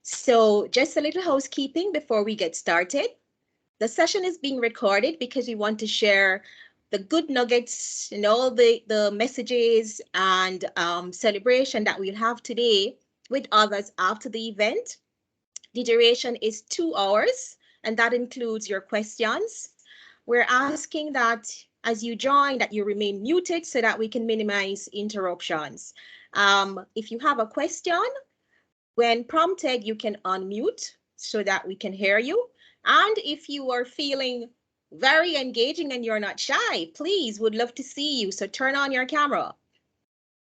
So just a little housekeeping before we get started. The session is being recorded because we want to share the good nuggets and all the messages and celebration that we'll have today with others after the event. The duration is 2 hours, and that includes your questions. We're asking that as you join, that you remain muted so that we can minimize interruptions. If you have a question, when prompted, you can unmute so that we can hear you. And if you are feeling very engaging and you're not shy, please, would love to see you. So turn on your camera.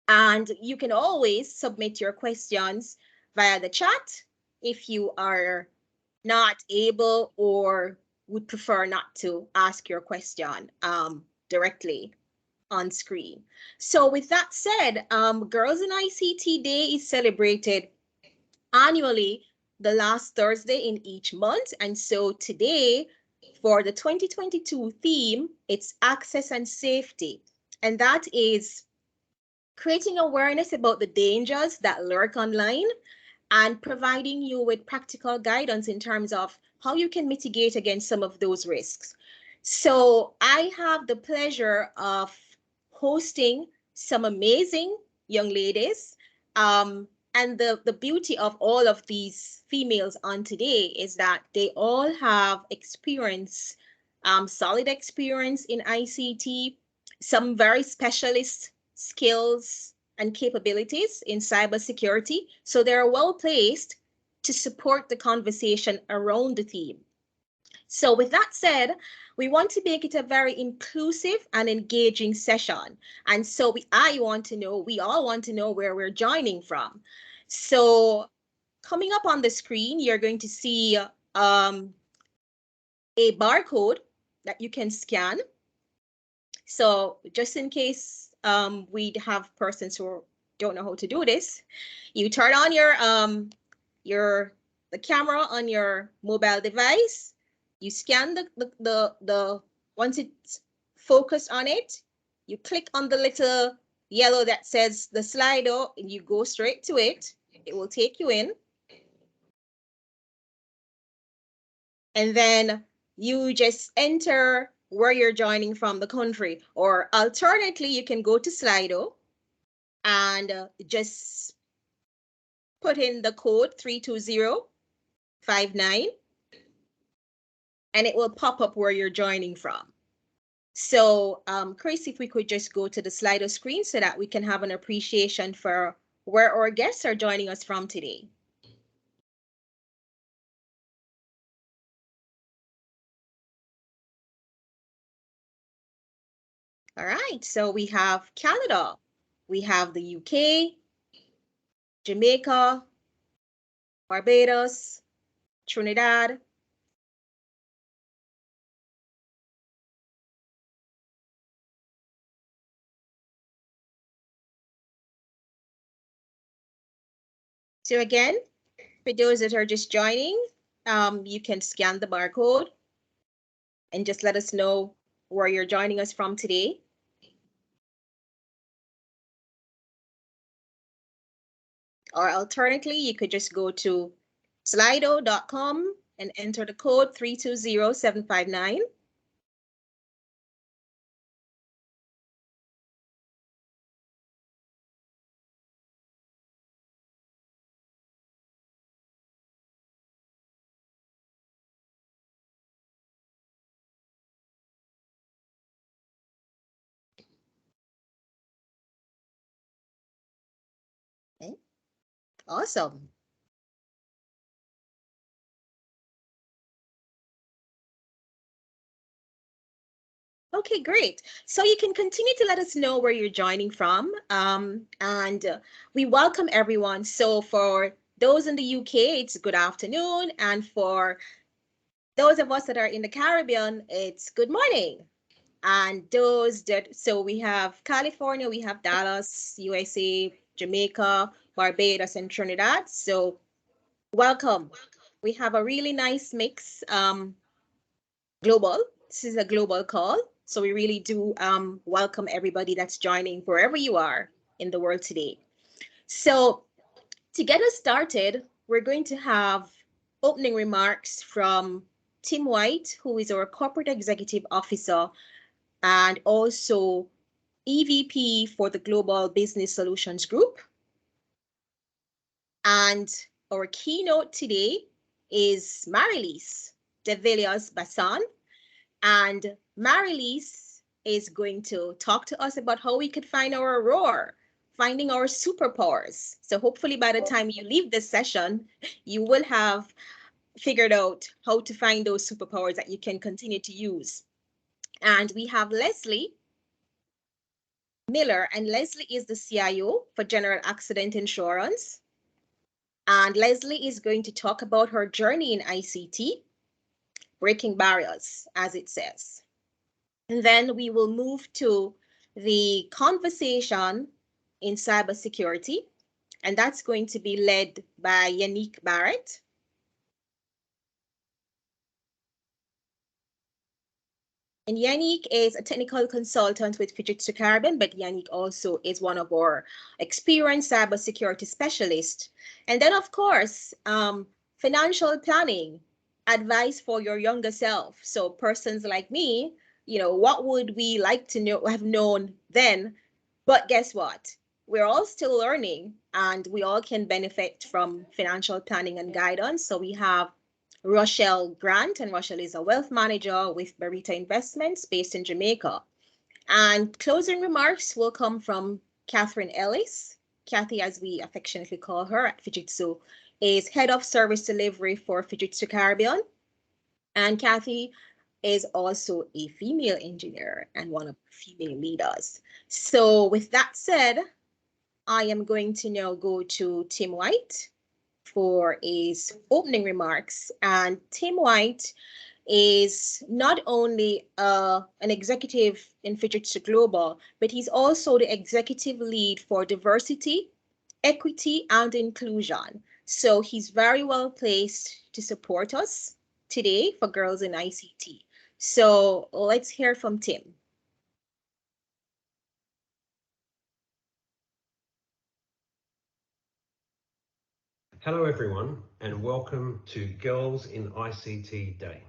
And you can always submit your questions via the chat if you are not able or would prefer not to ask your question directly on screen. So with that said, Girls in ICT Day is celebrated annually the last Thursday in each month. And so today, for the 2022 theme, it's access and safety. And that is creating awareness about the dangers that lurk online and providing you with practical guidance in terms of how you can mitigate against some of those risks. So I have the pleasure of hosting some amazing young ladies. And the beauty of all of these females on today is that they all have experience, solid experience in ICT, some very specialist skills and capabilities in cybersecurity. So they're well placed to support the conversation around the theme. So with that said, we want to make it a very inclusive and engaging session. And so we all want to know where we're joining from. So coming up on the screen, you're going to see a barcode that you can scan. So just in case we have persons who don't know how to do this, you turn on the camera on your mobile device. You scan the once it's focused on it, you click on the little yellow that says the Slido and you go straight to it. It will take you in. And then you just enter where you're joining from, the country, or alternately, you can go to Slido and just put in the code 32059 and it will pop up where you're joining from. So Chris, if we could just go to the Slido screen so that we can have an appreciation for where our guests are joining us from today. All right, so we have Canada, we have the UK, Jamaica, Barbados, Trinidad. So again, for those that are just joining, you can scan the barcode and just let us know where you're joining us from today. Or alternatively, you could just go to slido.com and enter the code 320759. Okay. Awesome. Okay, great. So you can continue to let us know where you're joining from. We welcome everyone. So for those in the UK, it's good afternoon. And for those of us that are in the Caribbean, it's good morning. And so we have California, we have Dallas, USA, Jamaica, Barbados, and Trinidad. So welcome. We have a really nice mix, global. This is a global call. So we really do welcome everybody that's joining wherever you are in the world today. So to get us started, we're going to have opening remarks from Tim White, who is our Corporate Executive Officer and also EVP for the Global Business Solutions Group. And our keynote today is Marilise de Villiers Basson. And Marilise is going to talk to us about how we could find our roar, finding our superpowers. So hopefully by the time you leave this session, you will have figured out how to find those superpowers that you can continue to use. And we have Leslie Miller, and Leslie is the CIO for General Accident Insurance. And Leslie is going to talk about her journey in ICT, breaking barriers, as it says. And then we will move to the conversation in cybersecurity, and that's going to be led by Yannick Barrett. And Yannick is a technical consultant with Fujitsu Caribbean, but Yannick also is one of our experienced cybersecurity specialists. And then, of course, financial planning, advice for your younger self. So persons like me, you know, what would we like to know, have known then? But guess what? We're all still learning and we all can benefit from financial planning and guidance. So we have Rochelle Grant, and Rochelle is a wealth manager with Barita Investments based in Jamaica. And closing remarks will come from Catherine Ellis. Kathy, as we affectionately call her at Fujitsu, is head of service delivery for Fujitsu Caribbean. And Kathy is also a female engineer and one of the female leaders. So with that said, I am going to now go to Tim White for his opening remarks. And Tim White is not only an executive in Fujitsu Global, but he's also the executive lead for diversity, equity, and inclusion. So he's very well placed to support us today for Girls in ICT. So let's hear from Tim. Hello everyone and welcome to Girls in ICT Day.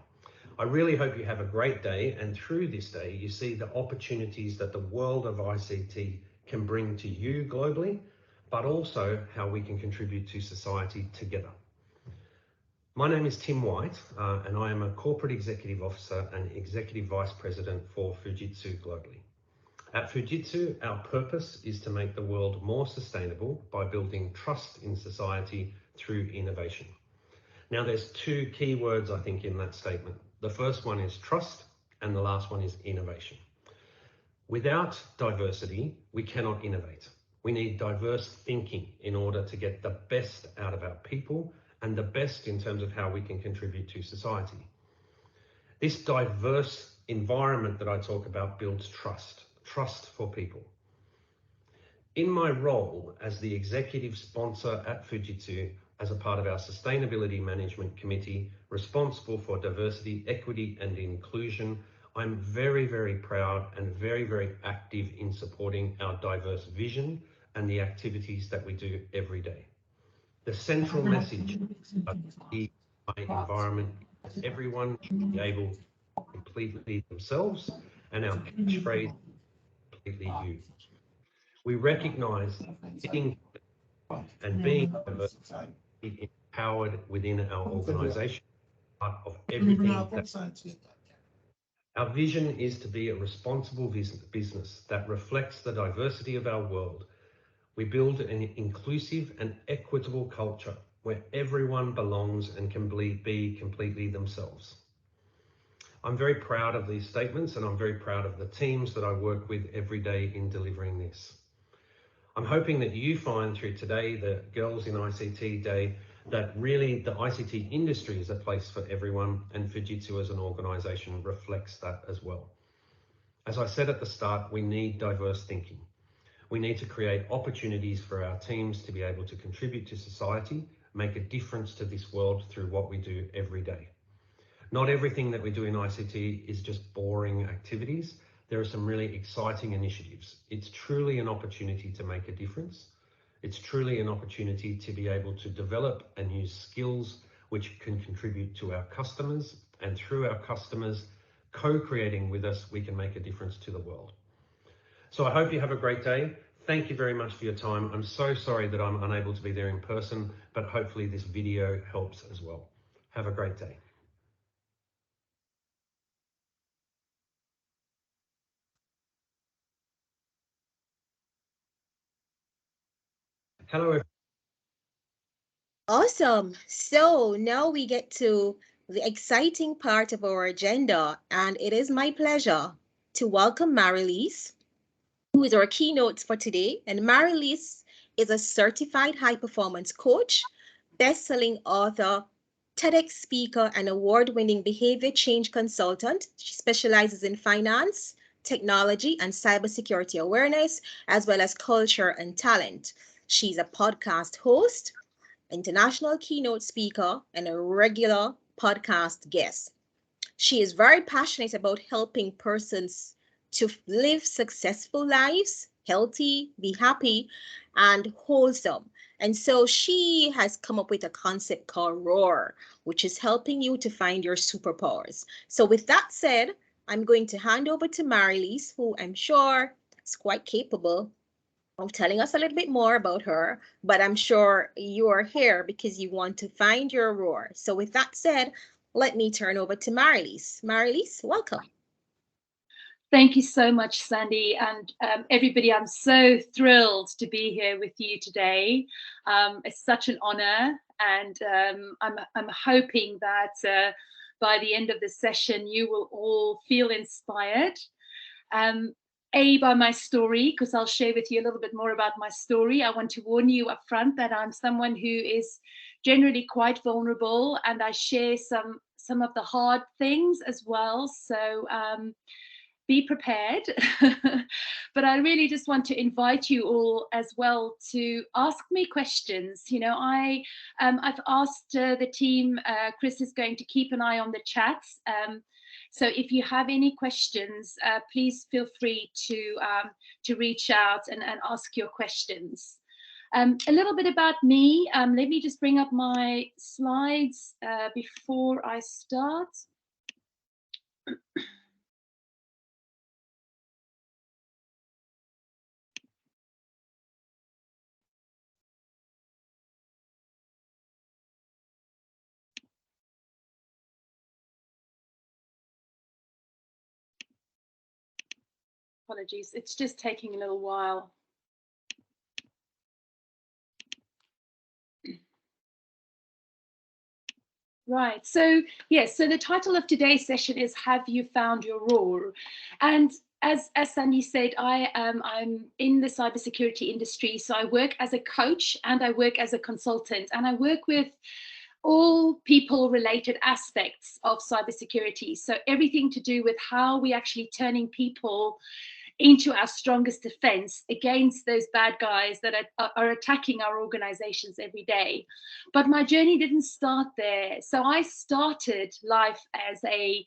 I really hope you have a great day, and through this day you see the opportunities that the world of ICT can bring to you globally, but also how we can contribute to society together. My name is Tim White and I am a Corporate Executive Officer and Executive Vice President for Fujitsu globally. At Fujitsu, our purpose is to make the world more sustainable by building trust in society through innovation. Now, there's two key words, I think, in that statement. The first one is trust, and the last one is innovation. Without diversity, we cannot innovate. We need diverse thinking in order to get the best out of our people and the best in terms of how we can contribute to society. This diverse environment that I talk about builds trust for people. In my role as the executive sponsor at Fujitsu, as a part of our Sustainability Management Committee responsible for diversity, equity and inclusion, I'm very, very proud and very, very active in supporting our diverse vision and the activities that we do every day. The central message of the environment is everyone should be able to completely themselves, and our catchphrase is completely you. We recognize being and being diverse, empowered within our organization, part of everything that our vision is to be a responsible business that reflects the diversity of our world. We build an inclusive and equitable culture where everyone belongs and can be completely themselves. I'm very proud of these statements and I'm very proud of the teams that I work with every day in delivering this. I'm hoping that you find through today, the Girls in ICT Day, that really the ICT industry is a place for everyone, and Fujitsu as an organization reflects that as well. As I said at the start, we need diverse thinking. We need to create opportunities for our teams to be able to contribute to society, make a difference to this world through what we do every day. Not everything that we do in ICT is just boring activities. There are some really exciting initiatives. It's truly an opportunity to make a difference. It's truly an opportunity to be able to develop and use skills which can contribute to our customers, and through our customers co-creating with us, we can make a difference to the world. So I hope you have a great day. Thank you very much for your time. I'm so sorry that I'm unable to be there in person, but hopefully this video helps as well. Have a great day. Hello, Awesome. So now we get to the exciting part of our agenda, and it is my pleasure to welcome Marilise, who is our keynote for today. And Marilise is a certified high performance coach, best-selling author, TEDx speaker, and award-winning behavior change consultant. She specializes in finance, technology, and cybersecurity awareness, as well as culture and talent. She's a podcast host, international keynote speaker, and a regular podcast guest. She is very passionate about helping persons to live successful lives, healthy, be happy, and wholesome. And so she has come up with a concept called ROAR, which is helping you to find your superpowers. So with that said, I'm going to hand over to Marilise, who I'm sure is quite capable of telling us a little bit more about her, but I'm sure you are here because you want to find your roar. So with that said, let me turn over to Marilise. Marilise, welcome. Thank you so much, Sandy, and everybody. I'm so thrilled to be here with you today. It's such an honor, and I'm hoping that by the end of the session, you will all feel inspired. By my story, because I'll share with you a little bit more about my story. I want to warn you up front that I'm someone who is generally quite vulnerable, and I share some of the hard things as well. So be prepared. But I really just want to invite you all as well to ask me questions. You know, I've asked the team, Chris is going to keep an eye on the chats. So if you have any questions, please feel free to reach out and ask your questions. A little bit about me. Let me just bring up my slides before I start. Apologies, it's just taking a little while. Right, so yes, so the title of today's session is Have You Found Your Roar? And as Sandy said, I'm in the cybersecurity industry, so I work as a coach and I work as a consultant, and I work with all people-related aspects of cybersecurity. So everything to do with how we actually turning people into our strongest defense against those bad guys that are attacking our organizations every day. But my journey didn't start there. So I started life as a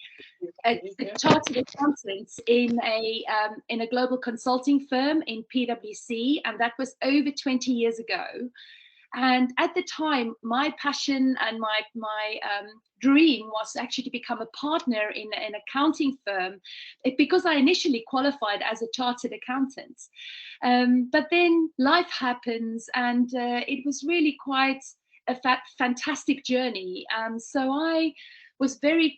chartered accountant in a global consulting firm in PwC, and that was over 20 years ago. And at the time, my passion and my dream was actually to become a partner in an accounting firm, because I initially qualified as a chartered accountant. But then life happens, and it was really quite a fantastic journey. So I was very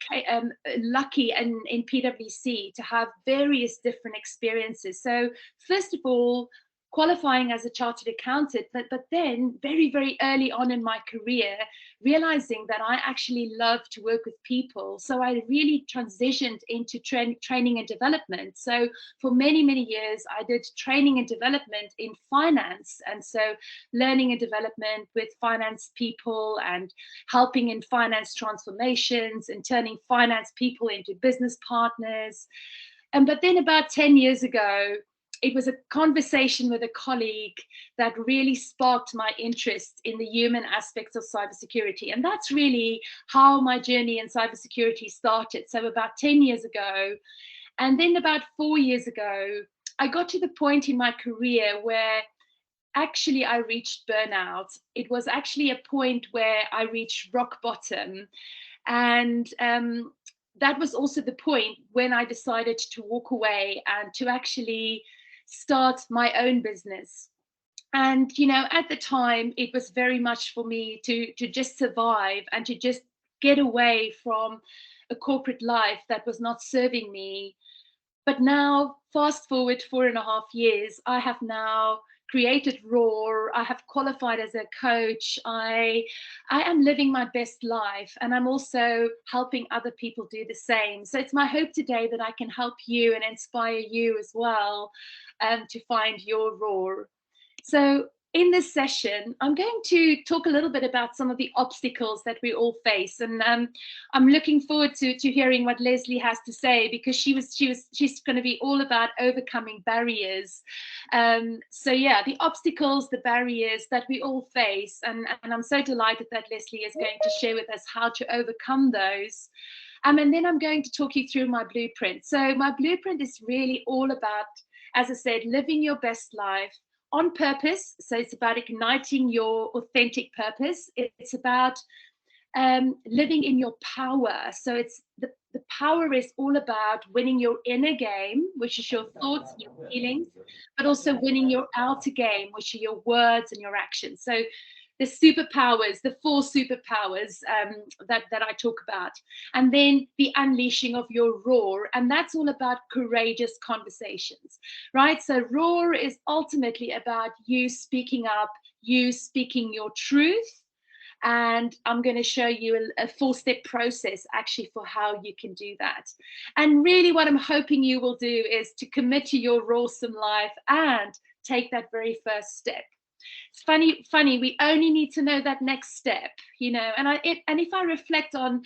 lucky in PwC to have various different experiences. So first of all, qualifying as a chartered accountant, but then very, very early on in my career, realizing that I actually love to work with people. So I really transitioned into training and development. So for many, many years, I did training and development in finance. And so learning and development with finance people and helping in finance transformations and turning finance people into business partners. But then about 10 years ago, it was a conversation with a colleague that really sparked my interest in the human aspects of cybersecurity. And that's really how my journey in cybersecurity started. So about 10 years ago, and then about 4 years ago, I got to the point in my career where actually I reached burnout. It was actually a point where I reached rock bottom. And that was also the point when I decided to walk away and to actually start my own business. And, you know, at the time, it was very much for me to just survive and to just get away from a corporate life that was not serving me. But now, fast forward 4.5 years, I have now created Roar. I have qualified as a coach. I am living my best life, and I'm also helping other people do the same. So it's my hope today that I can help you and inspire you as well, to find your Roar. So in this session, I'm going to talk a little bit about some of the obstacles that we all face, and I'm looking forward to hearing what Leslie has to say, because she's going to be all about overcoming barriers. So yeah, the obstacles, the barriers that we all face, and I'm so delighted that Leslie is going to share with us how to overcome those. And then I'm going to talk you through my blueprint. So my blueprint is really all about, as I said, living your best life on purpose. So it's about igniting your authentic purpose. It's about living in your power. So it's the power is all about winning your inner game, which is your thoughts and your feelings, but also winning your outer game, which are your words and your actions. So the superpowers, the 4 superpowers that I talk about, and then the unleashing of your roar, and that's all about courageous conversations, right? So roar is ultimately about you speaking up, you speaking your truth, and I'm going to show you a 4-step process actually for how you can do that. And really what I'm hoping you will do is to commit to your rawsome life and take that very first step. It's funny, we only need to know that next step, you know. And if I reflect on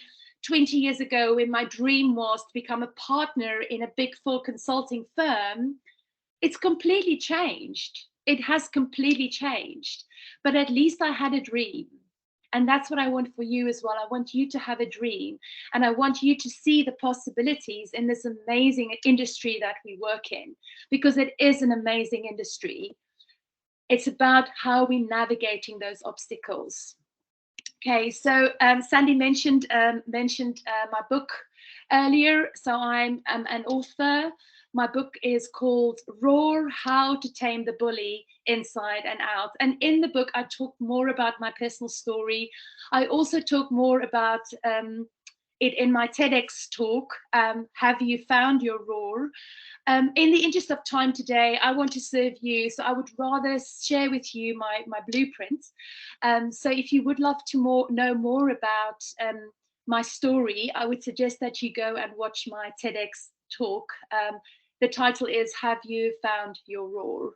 20 years ago, when my dream was to become a partner in a Big 4 consulting firm, it's completely changed. It has completely changed. But at least I had a dream. And that's what I want for you as well. I want you to have a dream, and I want you to see the possibilities in this amazing industry that we work in, because it is an amazing industry. It's about how we're navigating those obstacles. Okay, so Sandy mentioned my book earlier. So I'm an author. My book is called Roar: How to Tame the Bully Inside and Out. And in the book, I talk more about my personal story. I also talk more about it in my TEDx talk, Have You Found Your Roar? In the interest of time today, I want to serve you, so I would rather share with you my blueprint. So if you would love to know more about my story, I would suggest that you go and watch my TEDx talk. The title is Have You Found Your Roar?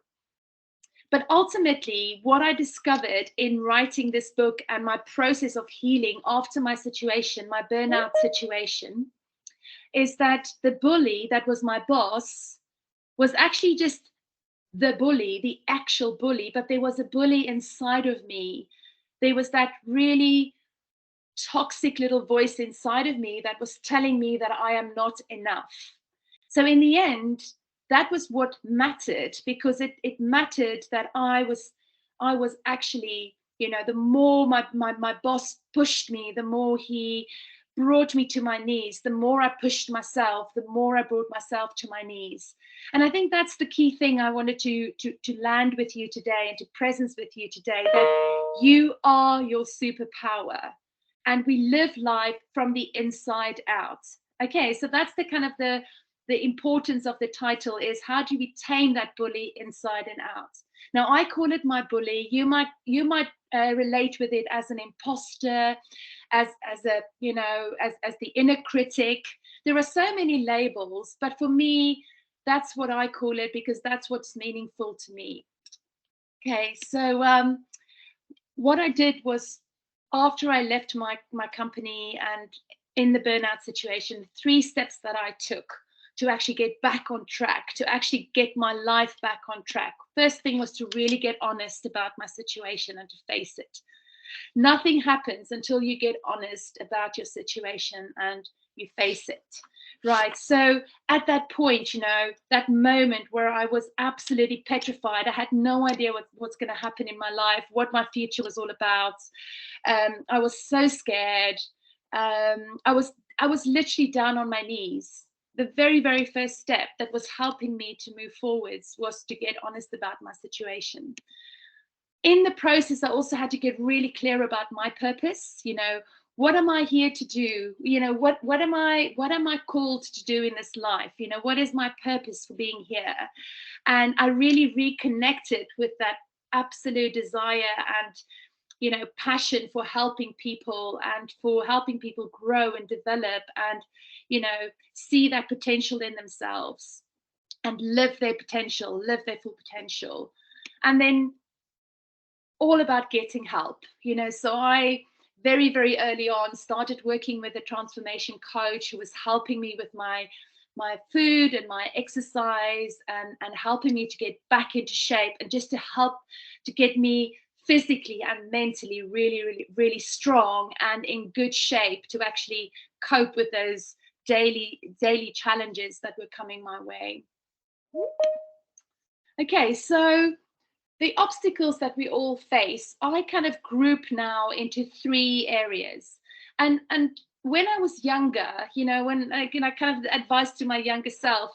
But ultimately, what I discovered in writing this book and my process of healing after my situation, my burnout situation, is that the bully that was my boss was actually just the bully, the actual bully, but there was a bully inside of me. There was that really toxic little voice inside of me that was telling me that I am not enough. So in the end, that was what mattered, because it mattered that I was actually, you know, the more my boss pushed me, the more he brought me to my knees. The more I pushed myself, the more I brought myself to my knees. And I think that's the key thing I wanted to land with you today and to presence with you today, that you are your superpower, and we live life from the inside out. Okay, so that's the kind of the importance of the title, is how do we tame that bully inside and out? Now, I call it my bully. You might relate with it as an imposter, as a, you know, as the inner critic. There are so many labels, but for me, that's what I call it, because that's what's meaningful to me. Okay, so what I did was, after I left my company and in the burnout situation, 3 steps that I took to actually get back on track, to actually get my life back on track. First thing was to really get honest about my situation and to face it. Nothing happens until you get honest about your situation and you face it. Right. So at that point, that moment where I was absolutely petrified, I had no idea what's going to happen in my life, what my future was all about. I was so scared. I was literally down on my knees. The very, very first step that was helping me to move forwards was to get honest about my situation. In the process, I also had to get really clear about my purpose. What am I here to do? What am I called to do in this life? What is my purpose for being here? And I really reconnected with that absolute desire and passion for helping people and for helping people grow and develop and see that potential in themselves and live their potential, live their full potential. And then all about getting help. So I very, very early on started working with a transformation coach who was helping me with my food and my exercise and helping me to get back into shape and just to help to get me physically and mentally really, really, really strong and in good shape to actually cope with those daily challenges that were coming my way. Okay, so the obstacles that we all face, I kind of group now into 3 areas. And when I was younger, when I kind of advised to my younger self,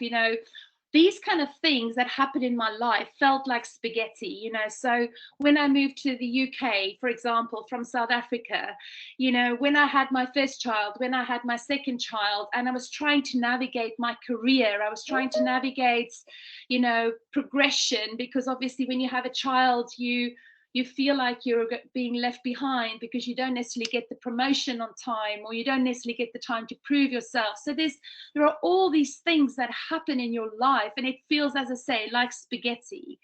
these kind of things that happened in my life felt like spaghetti, So when I moved to the UK, for example, from South Africa, when I had my first child, when I had my second child, and I was trying to navigate my career, I was trying to navigate, progression, because obviously when you have a child, you feel like you're being left behind because you don't necessarily get the promotion on time, or you don't necessarily get the time to prove yourself. So there are all these things that happen in your life, and it feels, as I say, like spaghetti.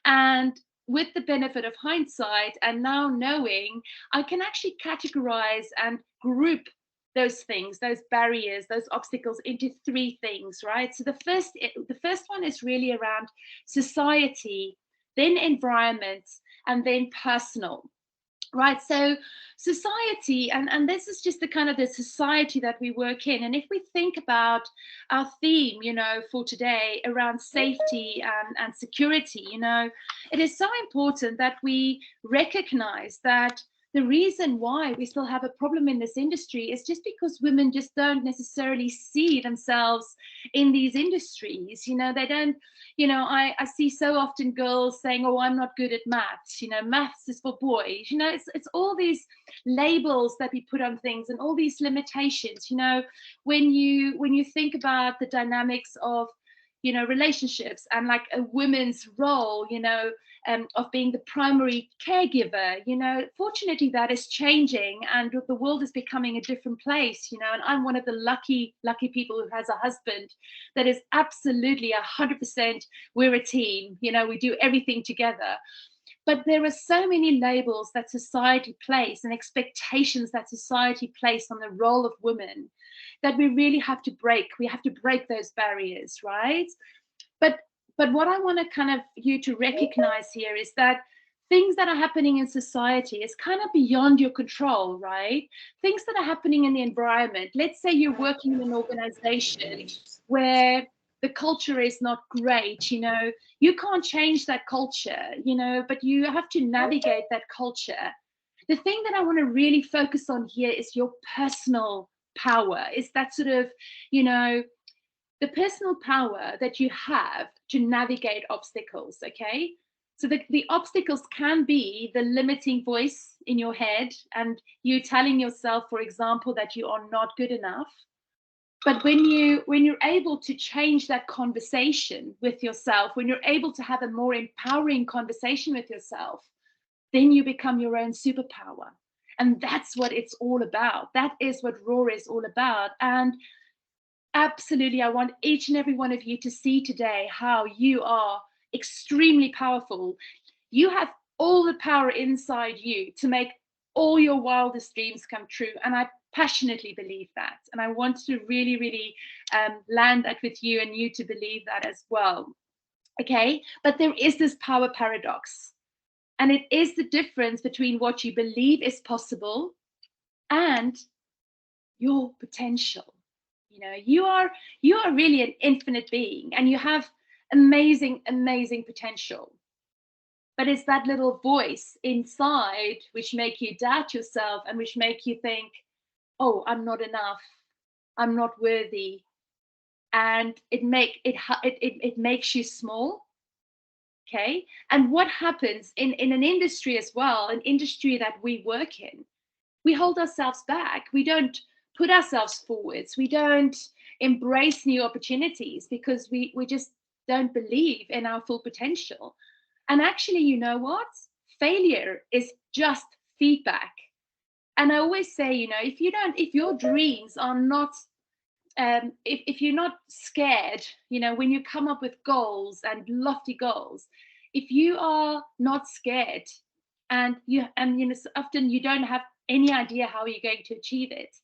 And with the benefit of hindsight and now knowing, I can actually categorize and group those things, those barriers, those obstacles into 3 things, right? So the first one is really around society, then environment, and then personal, right? So society, and this is just the kind of the society that we work in. And if we think about our theme, for today around safety and security, it is so important that we recognize that the reason why we still have a problem in this industry is just because women just don't necessarily see themselves in these industries. They don't, I see so often girls saying, oh, I'm not good at maths, maths is for boys. It's all these labels that we put on things and all these limitations. When you think about the dynamics of relationships and like a woman's role, of being the primary caregiver, fortunately that is changing and the world is becoming a different place, and I'm one of the lucky people who has a husband that is absolutely 100%, we're a team, we do everything together. But there are so many labels that society place and expectations that society place on the role of women that we really have to break. We have to break those barriers, right? But what I want to kind of you to recognize here is that things that are happening in society is kind of beyond your control, right? Things that are happening in the environment. Let's say you're working in an organization where the culture is not great, you can't change that culture, but you have to navigate that culture. The thing that I want to really focus on here is your personal power, is that sort of, the personal power that you have to navigate obstacles, okay? So the obstacles can be the limiting voice in your head and you telling yourself, for example, that you are not good enough. But when you're able to change that conversation with yourself, when you're able to have a more empowering conversation with yourself, then you become your own superpower. And that's what it's all about. That is what Roar is all about. And absolutely, I want each and every one of you to see today how you are extremely powerful. You have all the power inside you to make all your wildest dreams come true. And I passionately believe that. And I want to really, really land that with you and you to believe that as well. Okay, but there is this power paradox. And it is the difference between what you believe is possible and your potential. You know, you are really an infinite being, and you have amazing, amazing potential. But it's that little voice inside which make you doubt yourself and which make you think, oh, I'm not enough, I'm not worthy. And it makes you small. Okay. And what happens in an industry as well, an industry that we work in, we hold ourselves back. We don't put ourselves forwards. We don't embrace new opportunities because we just don't believe in our full potential. And actually, you know what? Failure is just feedback. And I always say, you know, if your dreams are not, if you're not scared, you know, when you come up with goals and lofty goals, if you are not scared and you know, so often you don't have any idea how you're going to achieve it,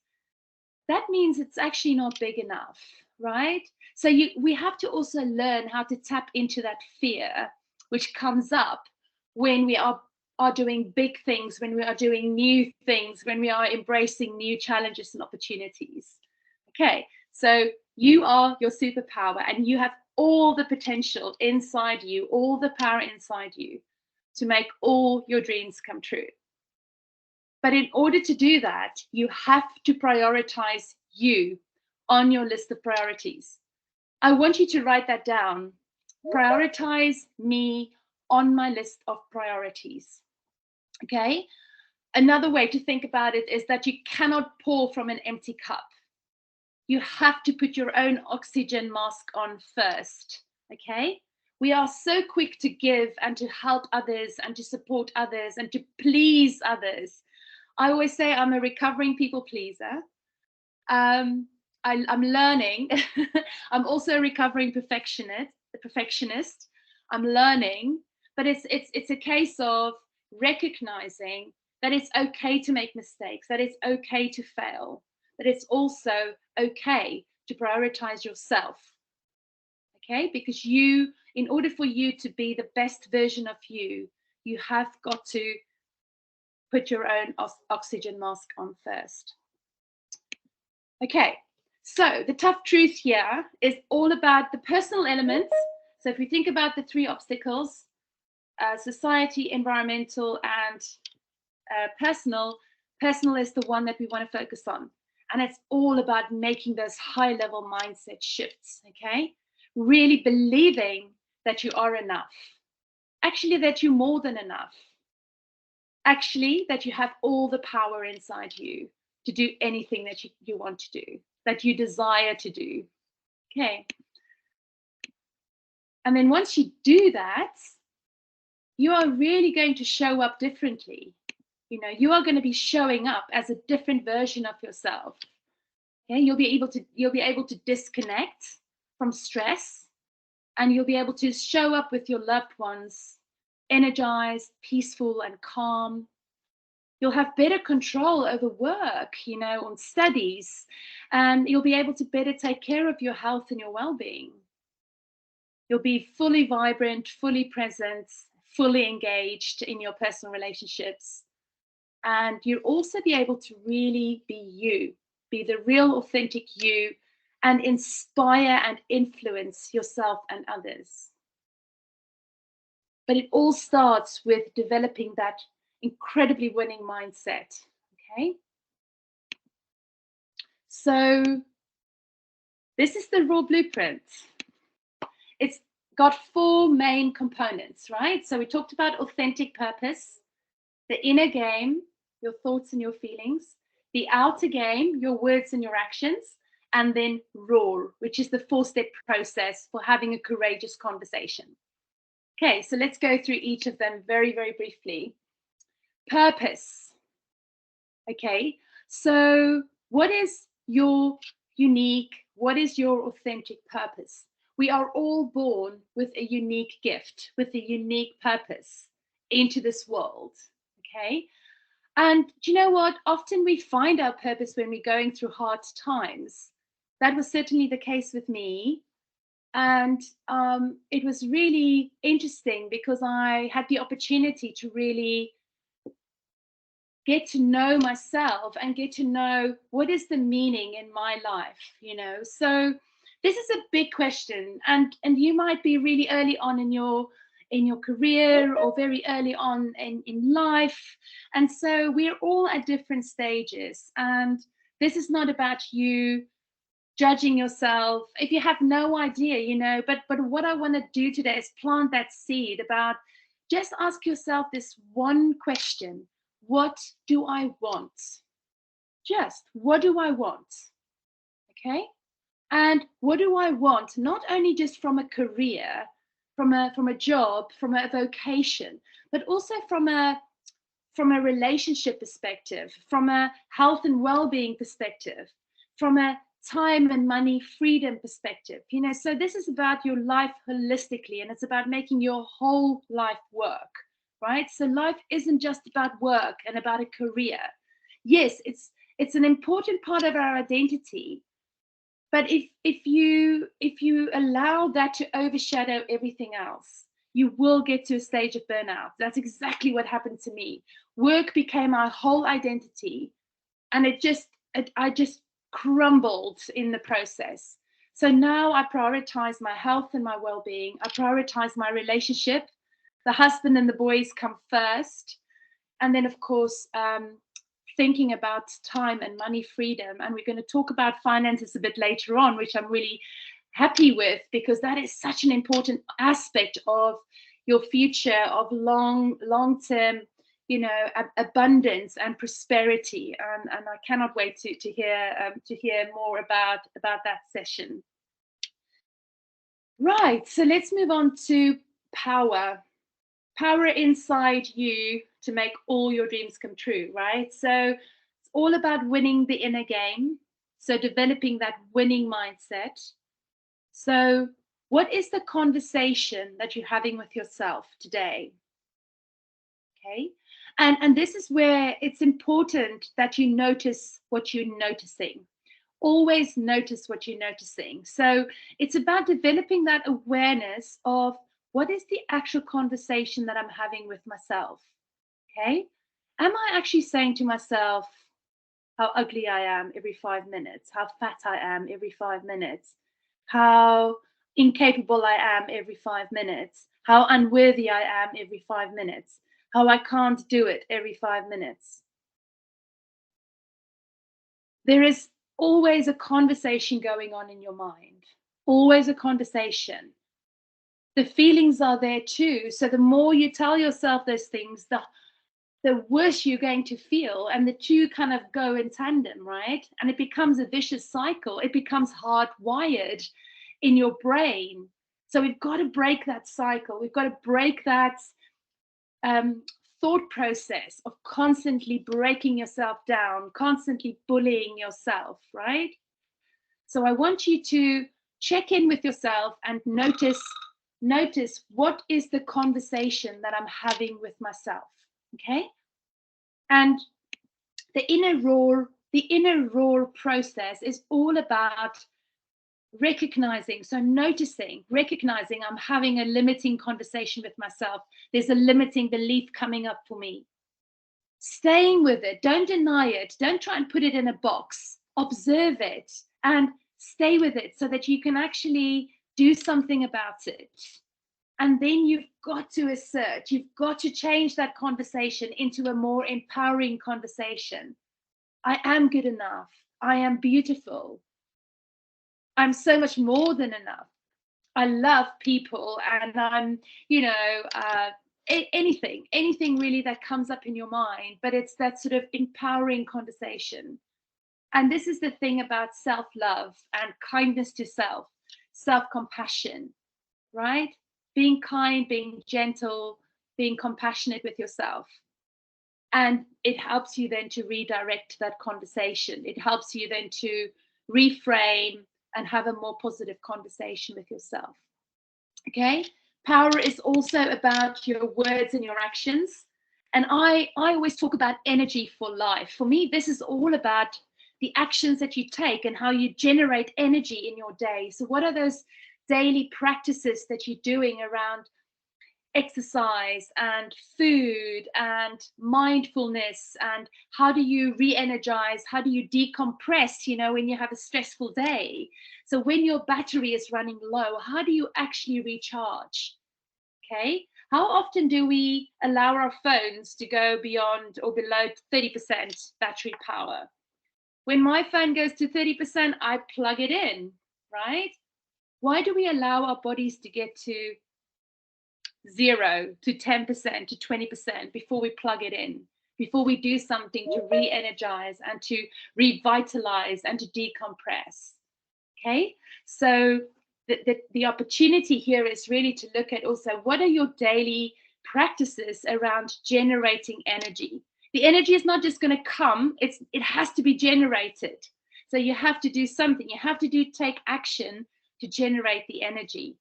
that means it's actually not big enough, right? So we have to also learn how to tap into that fear which comes up when we are doing big things, when we are doing new things, when we are embracing new challenges and opportunities. Okay, so you are your superpower, and you have all the potential inside you, all the power inside you to make all your dreams come true. But in order to do that, you have to prioritize you on your list of priorities. I want you to write that down. Prioritize me on my list of priorities. Okay? Another way to think about it is that you cannot pour from an empty cup. You have to put your own oxygen mask on first. Okay? We are so quick to give and to help others and to support others and to please others. I always say I'm a recovering people pleaser. I'm learning. I'm also a recovering perfectionist. I'm learning, but it's a case of recognizing that it's okay to make mistakes, that it's okay to fail, that it's also okay to prioritize yourself. Okay, because in order for you to be the best version of you, you have got to put your own oxygen mask on first. Okay, so the tough truth here is all about the personal elements. So if we think about the three obstacles, society, environmental, and personal is the one that we want to focus on. And it's all about making those high-level mindset shifts, okay? Really believing that you are enough. Actually, that you're more than enough. Actually, that you have all the power inside you to do anything that you want to do, that you desire to do. Okay. And then once you do that, you are really going to show up differently. You know, you are going to be showing up as a different version of yourself. Okay, you'll be able to disconnect from stress, and you'll be able to show up with your loved ones energized, peaceful, and calm. You'll have better control over work, you know, on studies, and you'll be able to better take care of your health and your well-being. You'll be fully vibrant, fully present, fully engaged in your personal relationships. And you'll also be able to really be you, be the real, authentic you, and inspire and influence yourself and others. But it all starts with developing that incredibly winning mindset, okay? So this is the raw blueprint. It's got four main components, right? So we talked about authentic purpose, the inner game, your thoughts and your feelings, the outer game, your words and your actions, and then RAW, which is the 4-step process for having a courageous conversation. Okay, so let's go through each of them very, very briefly. Purpose. Okay, so what is your unique, what is your authentic purpose? We are all born with a unique gift, with a unique purpose into this world, okay? And do you know what? Often we find our purpose when we're going through hard times. That was certainly the case with me. And it was really interesting because I had the opportunity to really get to know myself and get to know what is the meaning in my life, you know. So this is a big question, and you might be really early on in your career or very early on in life, and so we're all at different stages, and this is not about you judging yourself if you have no idea, you know. But what I want to do today is plant that seed about, just ask yourself this one question: what do I want? Just what do I want? Okay. And what do I want? Not only just from a career, from a job, from a vocation, but also from a relationship perspective, from a health and well-being perspective, from a time and money freedom perspective. You know, so this is about your life holistically, and it's about making your whole life work, right? So life isn't just about work and about a career. Yes, it's an important part of our identity, but if you allow that to overshadow everything else, you will get to a stage of burnout. That's exactly what happened to me. Work became my whole identity, and I just crumbled in the process. So now I prioritize my health and my well-being. I prioritize my relationship. The husband and the boys come first, and then of course thinking about time and money freedom. And we're going to talk about finances a bit later on, which I'm really happy with, because that is such an important aspect of your future, of long-term, you know, abundance and prosperity. And I cannot wait to hear more about that session. Right, so let's move on to power. Power inside you to make all your dreams come true, right? So it's all about winning the inner game. So developing that winning mindset. So what is the conversation that you're having with yourself today? Okay. And this is where it's important that you notice what you're noticing. Always notice what you're noticing. So it's about developing that awareness of, what is the actual conversation that I'm having with myself? Okay. Am I actually saying to myself how ugly I am every 5 minutes, how fat I am every 5 minutes, how incapable I am every 5 minutes, how unworthy I am every 5 minutes, how I can't do it every 5 minutes? There is always a conversation going on in your mind, always a conversation. The feelings are there too. So the more you tell yourself those things, the worse you're going to feel. And the two kind of go in tandem, right? And it becomes a vicious cycle. It becomes hardwired in your brain. So we've got to break that cycle. We've got to break that thought process of constantly breaking yourself down, constantly bullying yourself, right? So I want you to check in with yourself and notice what is the conversation that I'm having with myself. Okay. And the inner roar process is all about recognizing, so recognizing I'm having a limiting conversation with myself. There's a limiting belief coming up for me. Staying with it, don't deny it, don't try and put it in a box. Observe it and stay with it so that you can actually do something about it. And then you've got to assert, you've got to change that conversation into a more empowering conversation. I am good enough. I am beautiful. I'm so much more than enough. I love people, and I'm, you know, anything really that comes up in your mind, but it's that sort of empowering conversation. And this is the thing about self-love and kindness to self, self-compassion, right? Being kind, being gentle, being compassionate with yourself. And it helps you then to redirect that conversation. It helps you then to reframe and have a more positive conversation with yourself. Okay? Power is also about your words and your actions. And I always talk about energy for life. For me, this is all about the actions that you take and how you generate energy in your day. So what are those daily practices that you're doing around exercise and food and mindfulness, and how do you re-energize, how do you decompress, when you have a stressful day. So when your battery is running low, how do you actually recharge? Okay, how often do we allow our phones to go beyond or below 30% battery power? When my phone goes to 30%, I plug it in, right? Why do we allow our bodies to get to 0 to 10% to 20% before we plug it in, before we do something to re-energize and to revitalize and to decompress? Okay, so the opportunity here is really to look at also, what are your daily practices around generating energy? The energy is not just going to come, it has to be generated. So you have to do something, you have to take action to generate the energy.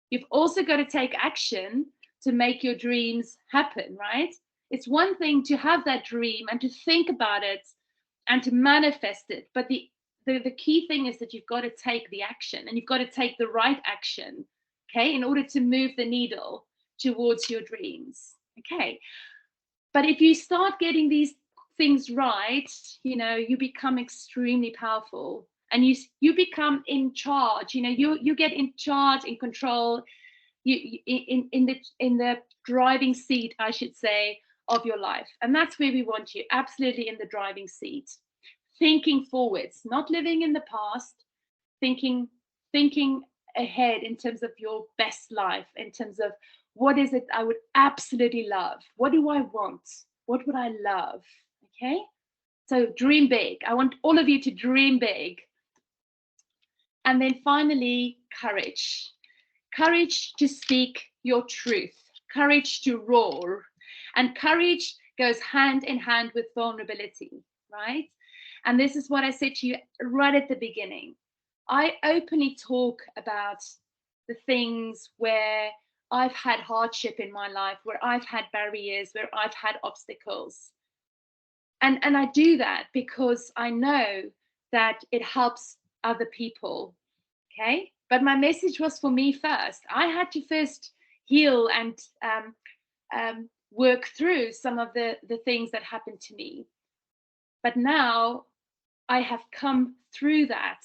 You've also got to take action to make your dreams happen, right? It's one thing to have that dream and to think about it and to manifest it, but the key thing is that you've got to take the action, and you've got to take the right action, okay, in order to move the needle towards your dreams, okay? But if you start getting these things right, you become extremely powerful, and you become in charge. You get in charge, in control, you in the driving seat, I should say, of your life. And that's where we want you, absolutely in the driving seat, thinking forwards, not living in the past, thinking ahead in terms of your best life, in terms of what is it I would absolutely love, what do I want, what would I love? Okay, so dream big. I want all of you to dream big. And then finally, courage to speak your truth, courage to roar. And courage goes hand in hand with vulnerability, right? And this is what I said to you right at the beginning. I openly talk about the things where I've had hardship in my life, where I've had barriers, where I've had obstacles. And I do that because I know that it helps other people, okay? But my message was for me first. I had to first heal and work through some of the things that happened to me. But now I have come through that,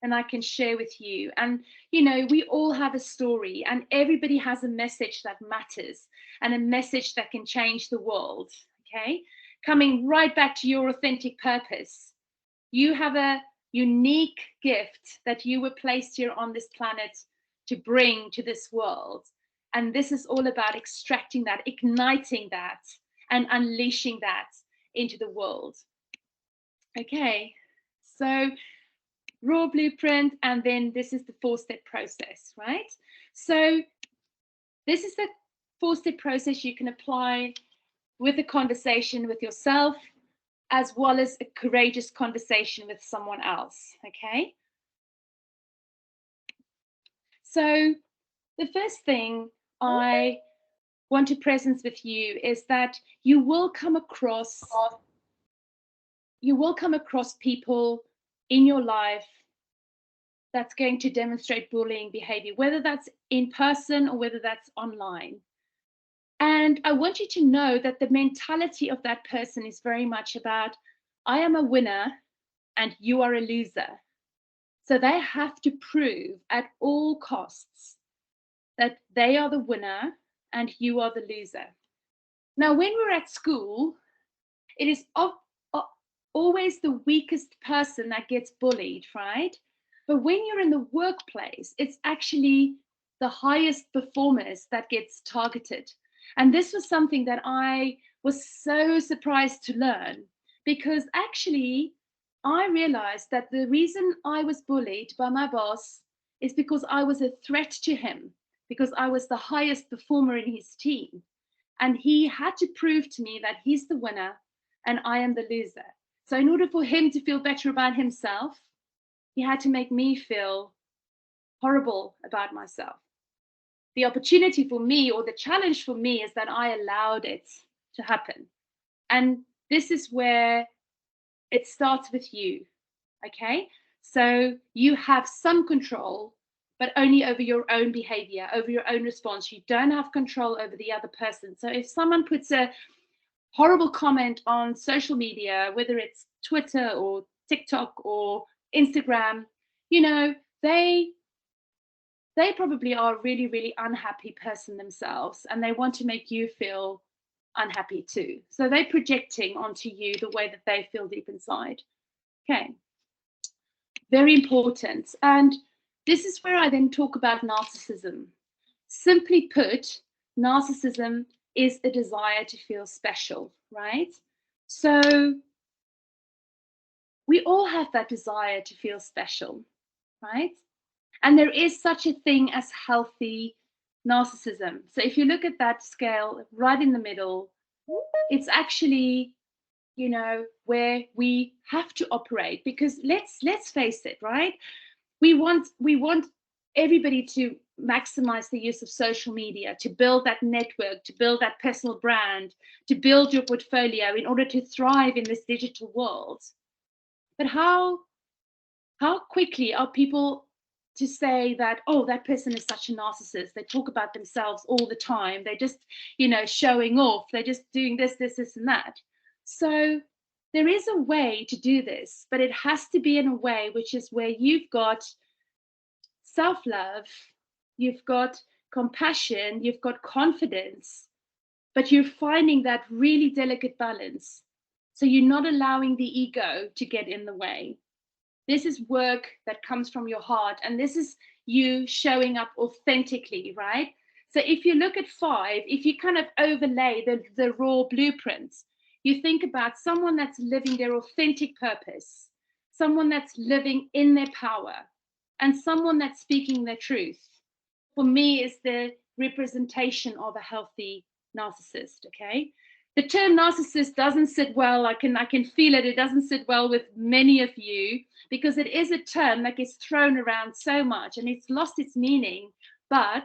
and I can share with you. And, we all have a story, and everybody has a message that matters and a message that can change the world, okay? Coming right back to your authentic purpose. You have a unique gift that you were placed here on this planet to bring to this world. And this is all about extracting that, igniting that, and unleashing that into the world. Okay, so raw blueprint, and then this is the 4-step process, right? So this is the 4-step process you can apply with a conversation with yourself, as well as a courageous conversation with someone else, okay? So the first thing I want to presence with you is that you will come across people in your life that's going to demonstrate bullying behavior, whether that's in person or whether that's online. And I want you to know that the mentality of that person is very much about, I am a winner and you are a loser. So they have to prove at all costs that they are the winner and you are the loser. Now, when we're at school, it is always the weakest person that gets bullied, right? But when you're in the workplace, it's actually the highest performers that gets targeted. And this was something that I was so surprised to learn, because actually I realized that the reason I was bullied by my boss is because I was a threat to him, because I was the highest performer in his team. And he had to prove to me that he's the winner and I am the loser. So in order for him to feel better about himself, he had to make me feel horrible about myself. The opportunity for me, or the challenge for me, is that I allowed it to happen. And this is where it starts with you, okay? So you have some control but only over your own behavior, over your own response. You don't have control over the other person. So if someone puts a horrible comment on social media, whether it's Twitter or TikTok or Instagram, you know, they probably are a really, really unhappy person themselves, and they want to make you feel unhappy too. So they're projecting onto you the way that they feel deep inside. Okay, very important. And this is where I then talk about narcissism. Simply put, narcissism is a desire to feel special, right? So we all have that desire to feel special, right? And there is such a thing as healthy narcissism. So if you look at that scale right in the middle, it's actually, you know, where we have to operate, because let's face it, right? We want everybody to maximize the use of social media, to build that network, to build that personal brand, to build your portfolio in order to thrive in this digital world. But how quickly are people to say that, oh, that person is such a narcissist, they talk about themselves all the time, they're just, you know, showing off, they're just doing this and that. So there is a way to do this, but it has to be in a way which is where you've got self-love, you've got compassion, you've got confidence, but you're finding that really delicate balance. So you're not allowing the ego to get in the way. This is work that comes from your heart, and this is you showing up authentically, right? So if you look at 5, if you kind of overlay the raw blueprints, you think about someone that's living their authentic purpose, someone that's living in their power, and someone that's speaking their truth. For me, is the representation of a healthy narcissist, okay? The term narcissist doesn't sit well. I can feel it. It doesn't sit well with many of you, because it is a term that gets thrown around so much and it's lost its meaning. But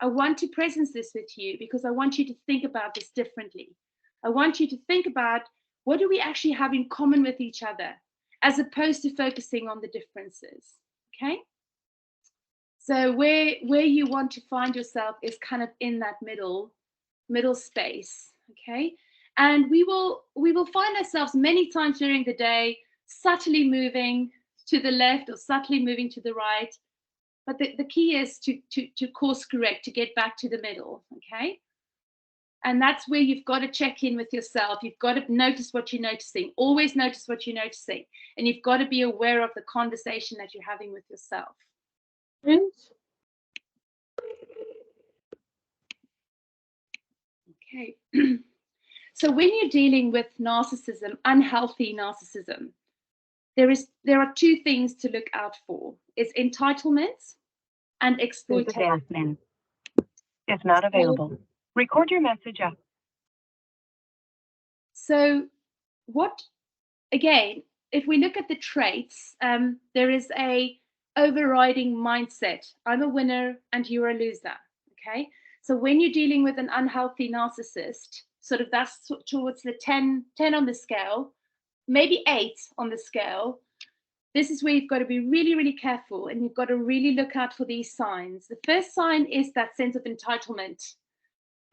I want to presence this with you because I want you to think about this differently. I want you to think about, what do we actually have in common with each other, as opposed to focusing on the differences, okay? So where you want to find yourself is kind of in that middle space, okay? And we will find ourselves many times during the day subtly moving to the left or subtly moving to the right. But the key is to course correct, to get back to the middle, okay? And that's where you've got to check in with yourself. You've got to notice what you're noticing. Always notice what you're noticing. And you've got to be aware of the conversation that you're having with yourself. Okay. So when you're dealing with narcissism, unhealthy narcissism, there are 2 things to look out for. It's entitlement and exploitation. If not available, record your message up. So again, if we look at the traits, there is a overriding mindset. I'm a winner and you're a loser, okay? So when you're dealing with an unhealthy narcissist, sort of that's towards the 10 on the scale, maybe 8 on the scale, this is where you've got to be really, really careful, and you've got to really look out for these signs. The first sign is that sense of entitlement.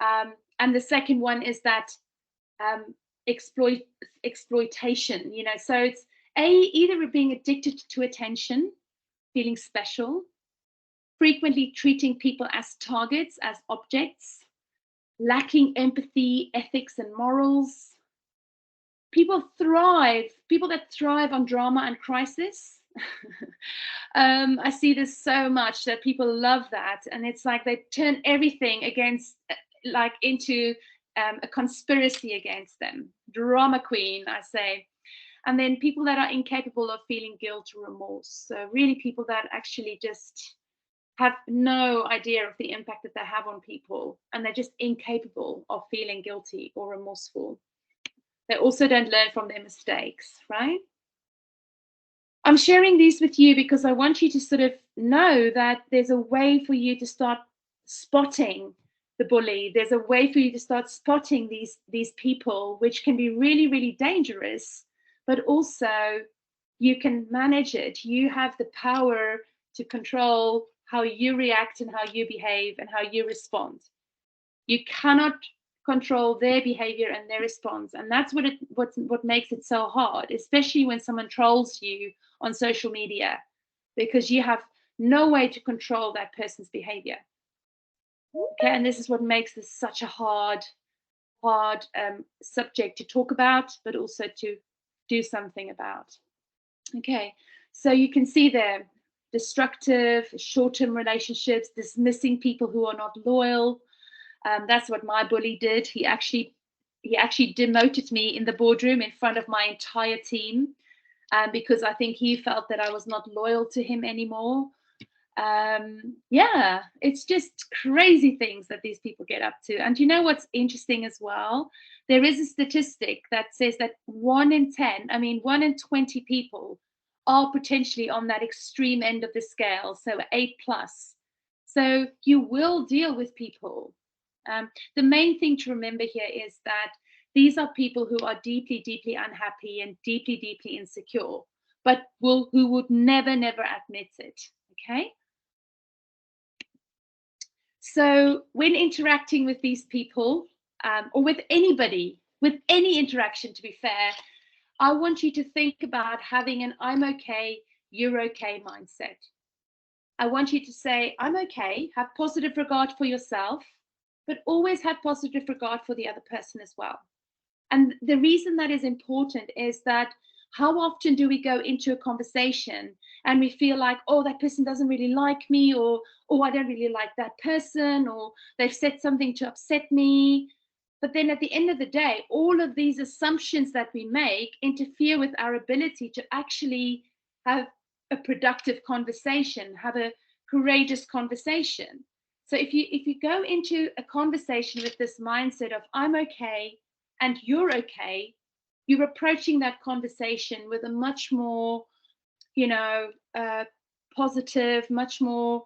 And the second one is that exploitation, you know, so it's either being addicted to attention, feeling special, frequently treating people as targets, as objects, lacking empathy, ethics, and morals. People that thrive on drama and crisis. I see this so much, that people love that, and it's like they turn everything against, like, into a conspiracy against them. Drama queen, I say. And then people that are incapable of feeling guilt or remorse. So really people that actually just have no idea of the impact that they have on people, and they're just incapable of feeling guilty or remorseful. They also don't learn from their mistakes, right? I'm sharing these with you because I want you to sort of know that there's a way for you to start spotting the bully. There's a way for you to start spotting these people, which can be really, really dangerous, but also you can manage it. You have the power to control how you react and how you behave and how you respond. You cannot control their behavior and their response, and that's what makes it so hard, especially when someone trolls you on social media, because you have no way to control that person's behavior. Okay, and this is what makes this such a hard subject to talk about, but also to do something about. Okay, so you can see there, destructive, short-term relationships, dismissing people who are not loyal. That's what my bully did. He actually demoted me in the boardroom in front of my entire team, because I think he felt that I was not loyal to him anymore. Yeah, it's just crazy things that these people get up to. And you know what's interesting as well? There is a statistic that says that 1 in 20 people are potentially on that extreme end of the scale, so 8+. So you will deal with people. The main thing to remember here is that these are people who are deeply, deeply unhappy and deeply, deeply insecure, but who would never admit it. Okay. So when interacting with these people, or with anybody, with any interaction, to be fair, I want you to think about having an I'm okay, you're okay mindset. I want you to say, I'm okay, have positive regard for yourself, but always have positive regard for the other person as well. And the reason that is important is that how often do we go into a conversation and we feel like, oh, that person doesn't really like me, or oh, I don't really like that person, or they've said something to upset me. But then at the end of the day, all of these assumptions that we make interfere with our ability to actually have a productive conversation, have a courageous conversation. So if you go into a conversation with this mindset of I'm okay and you're okay, you're approaching that conversation with a much more, positive, much more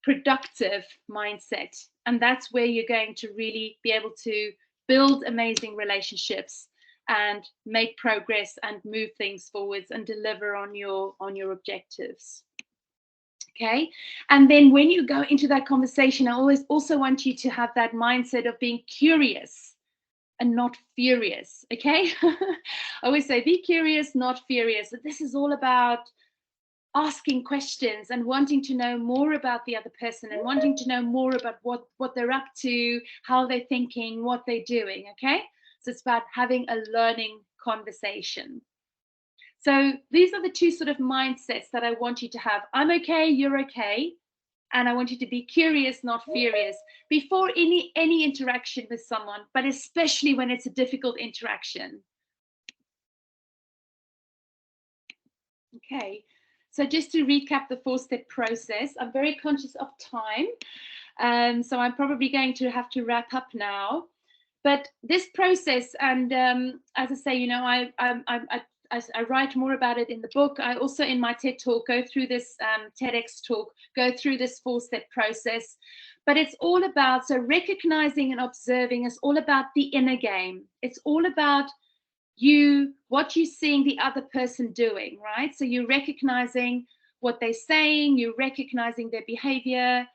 productive mindset. And that's where you're going to really be able to build amazing relationships and make progress and move things forwards and deliver on your objectives. Okay. And then when you go into that conversation, I always also want you to have that mindset of being curious and not furious. Okay. I always say, be curious, not furious. This is all about asking questions and wanting to know more about the other person and wanting to know more about what they're up to, how they're thinking, what they're doing. Okay. So it's about having a learning conversation. So these are the two sort of mindsets that I want you to have. I'm okay, you're okay. And I want you to be curious, not furious, before any interaction with someone, but especially when it's a difficult interaction. Okay, so just to recap the 4-step process, I'm very conscious of time. So I'm probably going to have to wrap up now. But this process, and as I say, I write more about it in the book. I also, in my TED talk, go through this TEDx talk, go through this 4-step process. But it's all about, so recognizing and observing is all about the inner game. It's all about what you're seeing the other person doing, right? So you're recognizing what they're saying, you're recognizing their behavior,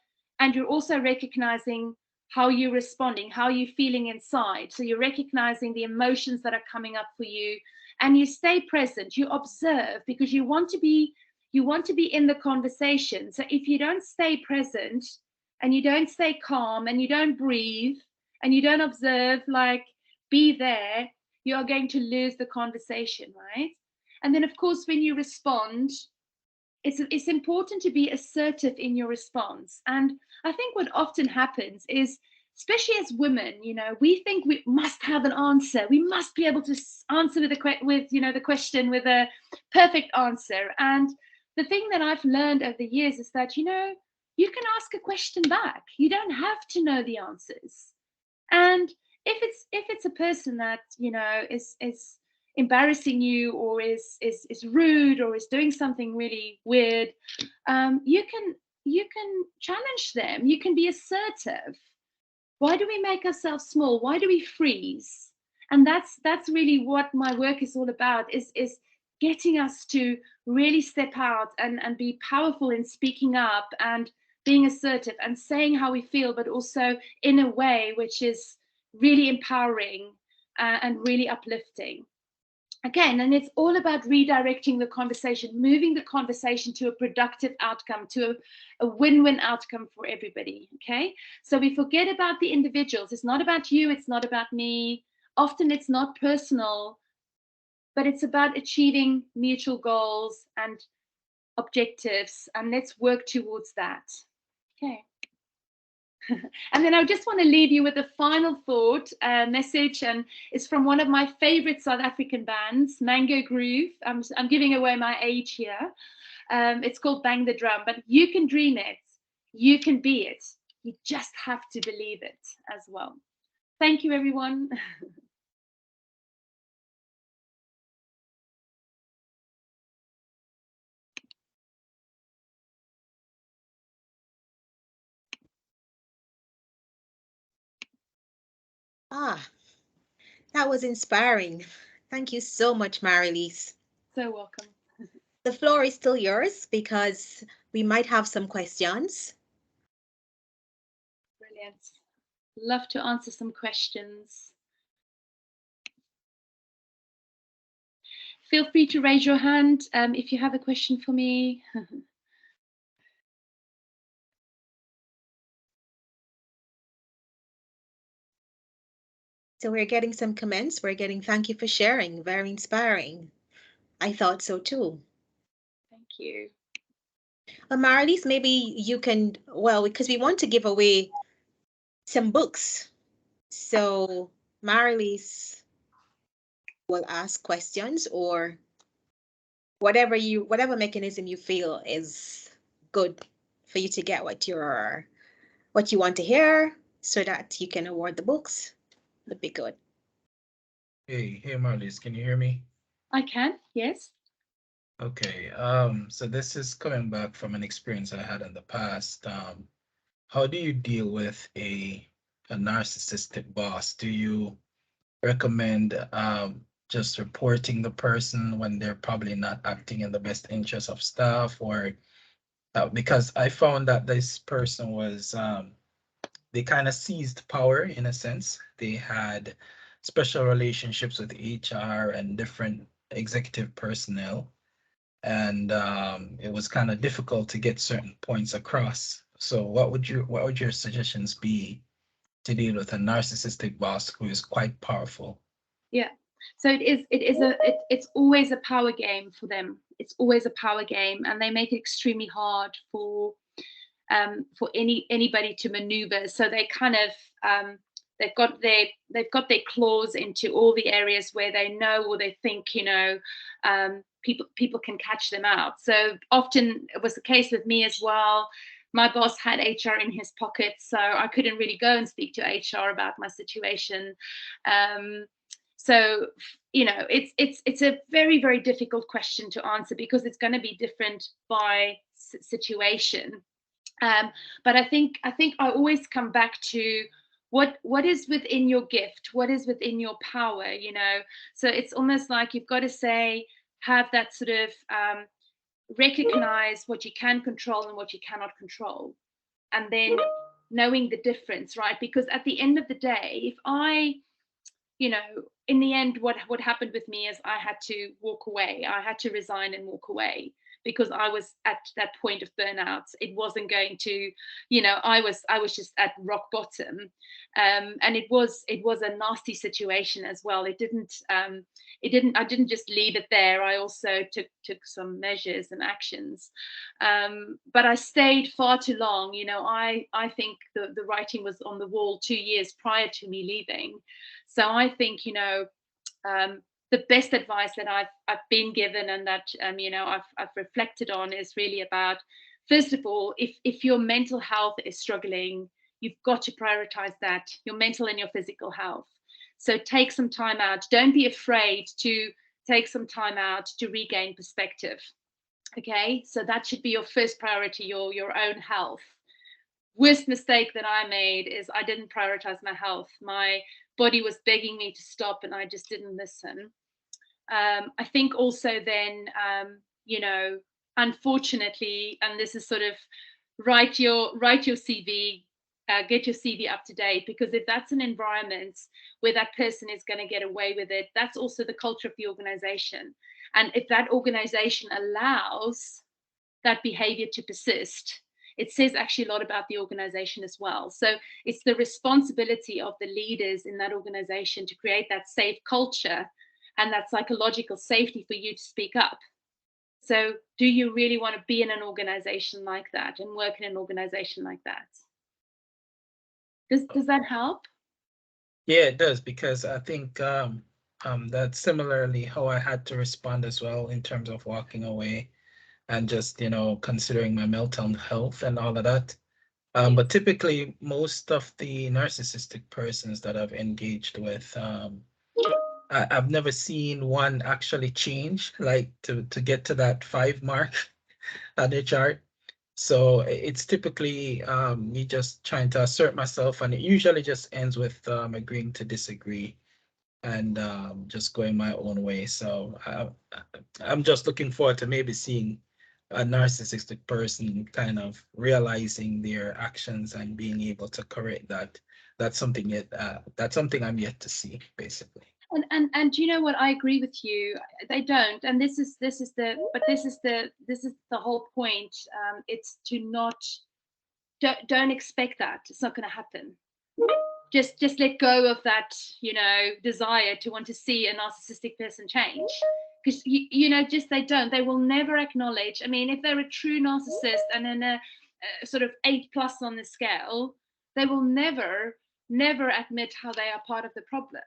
and you're also recognizing how you're responding, how you're feeling inside. So you're recognizing the emotions that are coming up for you. And you stay present, you observe, because you want to be in the conversation. So if you don't stay present and you don't stay calm and you don't breathe and you don't observe, like be there, you are going to lose the conversation, right? And then of course, when you respond, it's important to be assertive in your response. And I think what often happens is, especially as women, we think we must have an answer. We must be able to answer the question with a perfect answer. And the thing that I've learned over the years is that, you can ask a question back. You don't have to know the answers. And if it's a person that, is embarrassing you, or is rude, or is doing something really weird, you can challenge them. You can be assertive. Why do we make ourselves small? Why do we freeze? And that's really what my work is all about, is getting us to really step out and be powerful in speaking up and being assertive and saying how we feel, but also in a way which is really empowering and really uplifting. Again, and it's all about redirecting the conversation, moving the conversation to a productive outcome, to a win-win outcome for everybody, okay? So we forget about the individuals. It's not about you, it's not about me. Often it's not personal, but it's about achieving mutual goals and objectives, and let's work towards that, okay? And then I just want to leave you with a final thought message, and it's from one of my favorite South African bands, Mango Groove. I'm giving away my age here. It's called Bang the Drum, but you can dream it, you can be it, you just have to believe it as well. Thank you, everyone. Ah, that was inspiring. Thank you so much, Marilise. So welcome. The floor is still yours because we might have some questions. Brilliant. Love to answer some questions. Feel free to raise your hand if you have a question for me. So we're getting some comments. We're getting thank you for sharing. Very inspiring. I thought so too. Thank you. Marilise, maybe you can, well, because we want to give away some books. So Marilise will ask questions, or whatever mechanism you feel is good for you to get what you want to hear, so that you can award the books. Would be good. Hey, Marilise, can you hear me? I can, yes. Okay, so this is coming back from an experience I had in the past. How do you deal with a narcissistic boss? Do you recommend just reporting the person when they're probably not acting in the best interest of staff, or because I found that this person was they kind of seized power in a sense. They had special relationships with HR and different executive personnel, and it was kind of difficult to get certain points across. So what would your suggestions be to deal with a narcissistic boss who is quite powerful? Yeah. So it's always a power game for them. It's always a power game, and they make it extremely hard for anybody to maneuver. So they kind of they've got their claws into all the areas where they know, or they think, people can catch them out. So often it was the case with me as well. My boss had HR in his pocket, so I couldn't really go and speak to HR about my situation. So it's a very, very difficult question to answer, because it's going to be different by situation. But I think I always come back to what is within your gift, what is within your power, So it's almost like you've got to have that sort of recognize what you can control and what you cannot control, and then knowing the difference, right? Because at the end of the day, if I, in the end, what happened with me is I had to walk away. I had to resign and walk away, because I was at that point of burnout. It wasn't going to, I was just at rock bottom, and it was a nasty situation as well. I didn't just leave it there. I also took some measures and actions, but I stayed far too long. I think the writing was on the wall 2 years prior to me leaving. So I think, the best advice that I've been given, and that I've reflected on, is really about, first of all, if your mental health is struggling, you've got to prioritize that, your mental and your physical health. So take some time out. Don't be afraid to take some time out to regain perspective. Okay, so that should be your first priority, your own health. Worst mistake that I made is I didn't prioritize my health. My body was begging me to stop, and I just didn't listen. I think also then, unfortunately, and this is sort of write your CV, get your CV up to date, because if that's an environment where that person is going to get away with it, that's also the culture of the organization. And if that organization allows that behavior to persist, it says actually a lot about the organization as well. So it's the responsibility of the leaders in that organization to create that safe culture and that psychological safety for you to speak up. So do you really want to be in an organization like that and work in an organization like that? Does that help? Yeah, it does, because I think that's similarly how I had to respond as well, in terms of walking away and just, considering my mental health and all of that. But typically, most of the narcissistic persons that I've engaged with, I've never seen one actually change, like to get to that 5 mark on the chart. So it's typically me just trying to assert myself, and it usually just ends with agreeing to disagree and just going my own way. So I'm just looking forward to maybe seeing a narcissistic person kind of realizing their actions and being able to correct that. That's something I'm yet to see, basically. And you know what, I agree with you. They don't, and this is the whole point. It's to not, don't expect that. It's not going to happen. Just let go of that, desire to want to see a narcissistic person change, because just they will never acknowledge. I mean, if they're a true narcissist and in a sort of 8+ on the scale, they will never admit how they are part of the problem.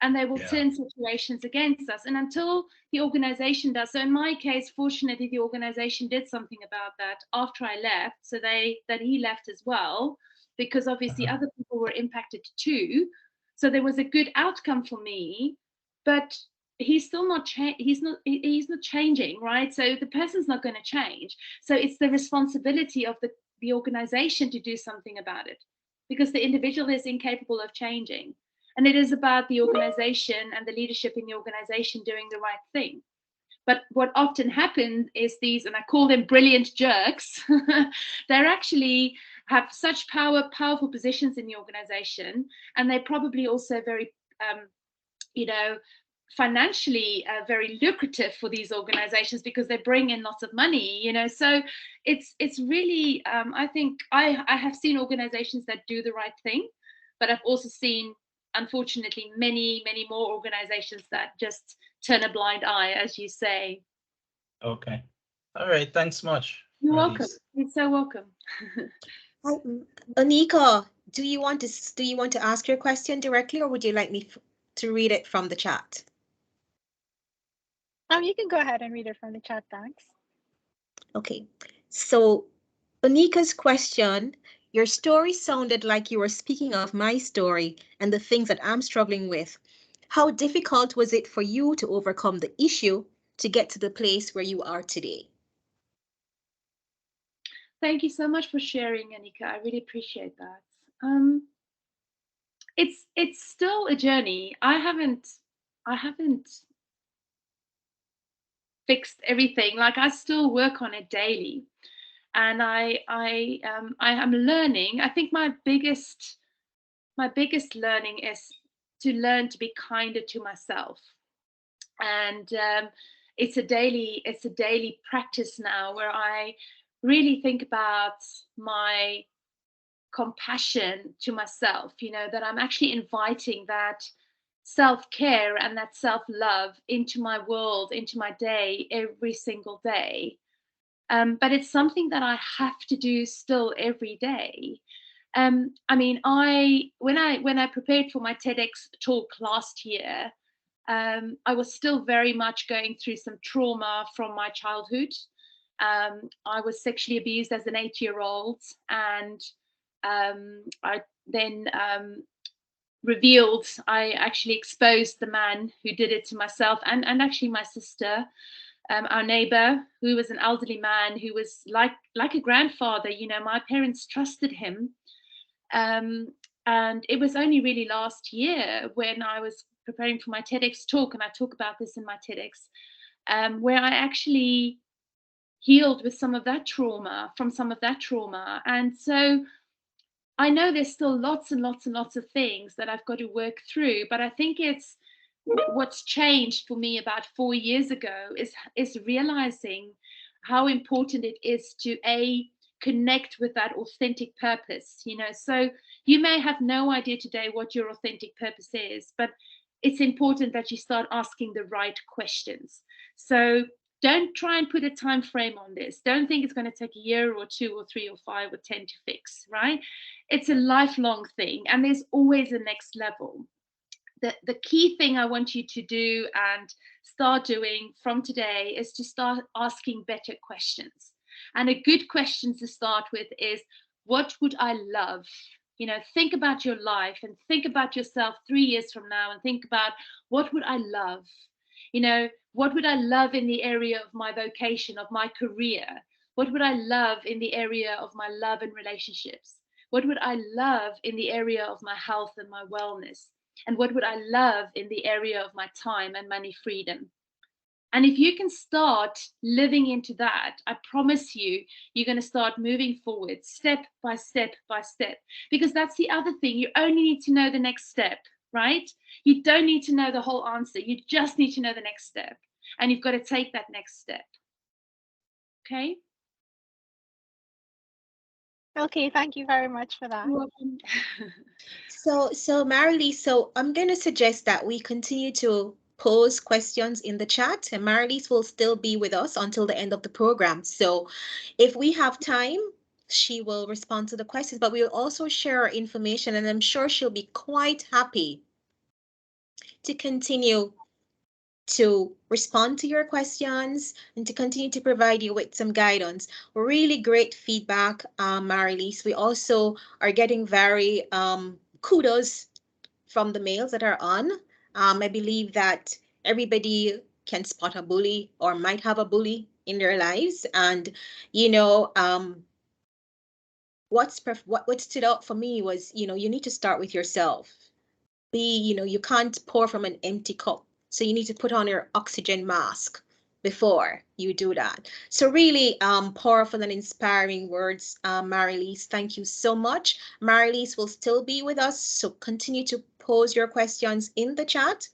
And they will turn situations against us. And until the organization does, so in my case, fortunately, the organization did something about that after I left, so that he left as well, because obviously other people were impacted too. So there was a good outcome for me, but he's still not he's not changing, right? So the person's not going to change. So it's the responsibility of the organization to do something about it, because the individual is incapable of changing. And it is about the organization and the leadership in the organization doing the right thing. But what often happens is these, and I call them brilliant jerks, they're actually have such powerful positions in the organization, and they're probably also very, financially very lucrative for these organizations, because they bring in lots of money, So it's really, I think I have seen organizations that do the right thing, but I've also seen, unfortunately, many more organizations that just turn a blind eye, as you say. Okay. All right. Thanks much. You're welcome. You're so welcome. Anika, do you want to ask your question directly, or would you like me to read it from the chat? You can go ahead and read it from the chat, thanks. Okay, so Anika's question: your story sounded like you were speaking of my story and the things that I'm struggling with. How difficult was it for you to overcome the issue to get to the place where you are today? Thank you so much for sharing, Anika. I really appreciate that. It's still a journey. I haven't fixed everything. Like, I still work on it daily, and I am learning. I think my biggest learning is to learn to be kinder to myself, and it's a daily practice now, where I really think about my compassion to myself, that I'm actually inviting that self-care and that self-love into my world, into my day, every single day. But it's something that I have to do still every day. I mean, when I prepared for my TEDx talk last year, I was still very much going through some trauma from my childhood. I was sexually abused as an 8-year-old, and I then I actually exposed the man who did it to myself and actually my sister, our neighbor, who was an elderly man who was like a grandfather. My parents trusted him. And it was only really last year, when I was preparing for my TEDx talk, and I talk about this in my TEDx, where I actually, healed with some of that trauma, from some of that trauma. And so I know there's still lots and lots and lots of things that I've got to work through, but I think it's what's changed for me about 4 years ago is realizing how important it is to connect with that authentic purpose. So you may have no idea today what your authentic purpose is, but it's important that you start asking the right questions. So don't try and put a time frame on this. Don't think it's going to take a year or 2 or 3 or 5 or 10 to fix, right? It's a lifelong thing, and there's always a next level. The key thing I want you to do and start doing from today is to start asking better questions. And a good question to start with is, what would I love? Think about your life and think about yourself 3 years from now and think about, what would I love? What would I love in the area of my vocation, of my career? What would I love in the area of my love and relationships? What would I love in the area of my health and my wellness? And what would I love in the area of my time and money freedom? And if you can start living into that, I promise you, you're going to start moving forward step by step by step. Because that's the other thing. You only need to know the next step, right? You don't need to know the whole answer. You just need to know the next step. And you've got to take that next step. Okay? Okay, thank you very much for that. You're welcome. So Marilise, so I'm going to suggest that we continue to pose questions in the chat, and Marilise will still be with us until the end of the program. So if we have time, she will respond to the questions, but we'll also share our information, and I'm sure she'll be quite happy to continue to respond to your questions and to continue to provide you with some guidance. Really great feedback, Marilise. We also are getting very kudos from the males that are on. I believe that everybody can spot a bully or might have a bully in their lives. And, what stood out for me was, you need to start with yourself. You can't pour from an empty cup. So you need to put on your oxygen mask before you do that. So really powerful and inspiring words, Marilise. Thank you so much. Marilise will still be with us, so continue to pose your questions in the chat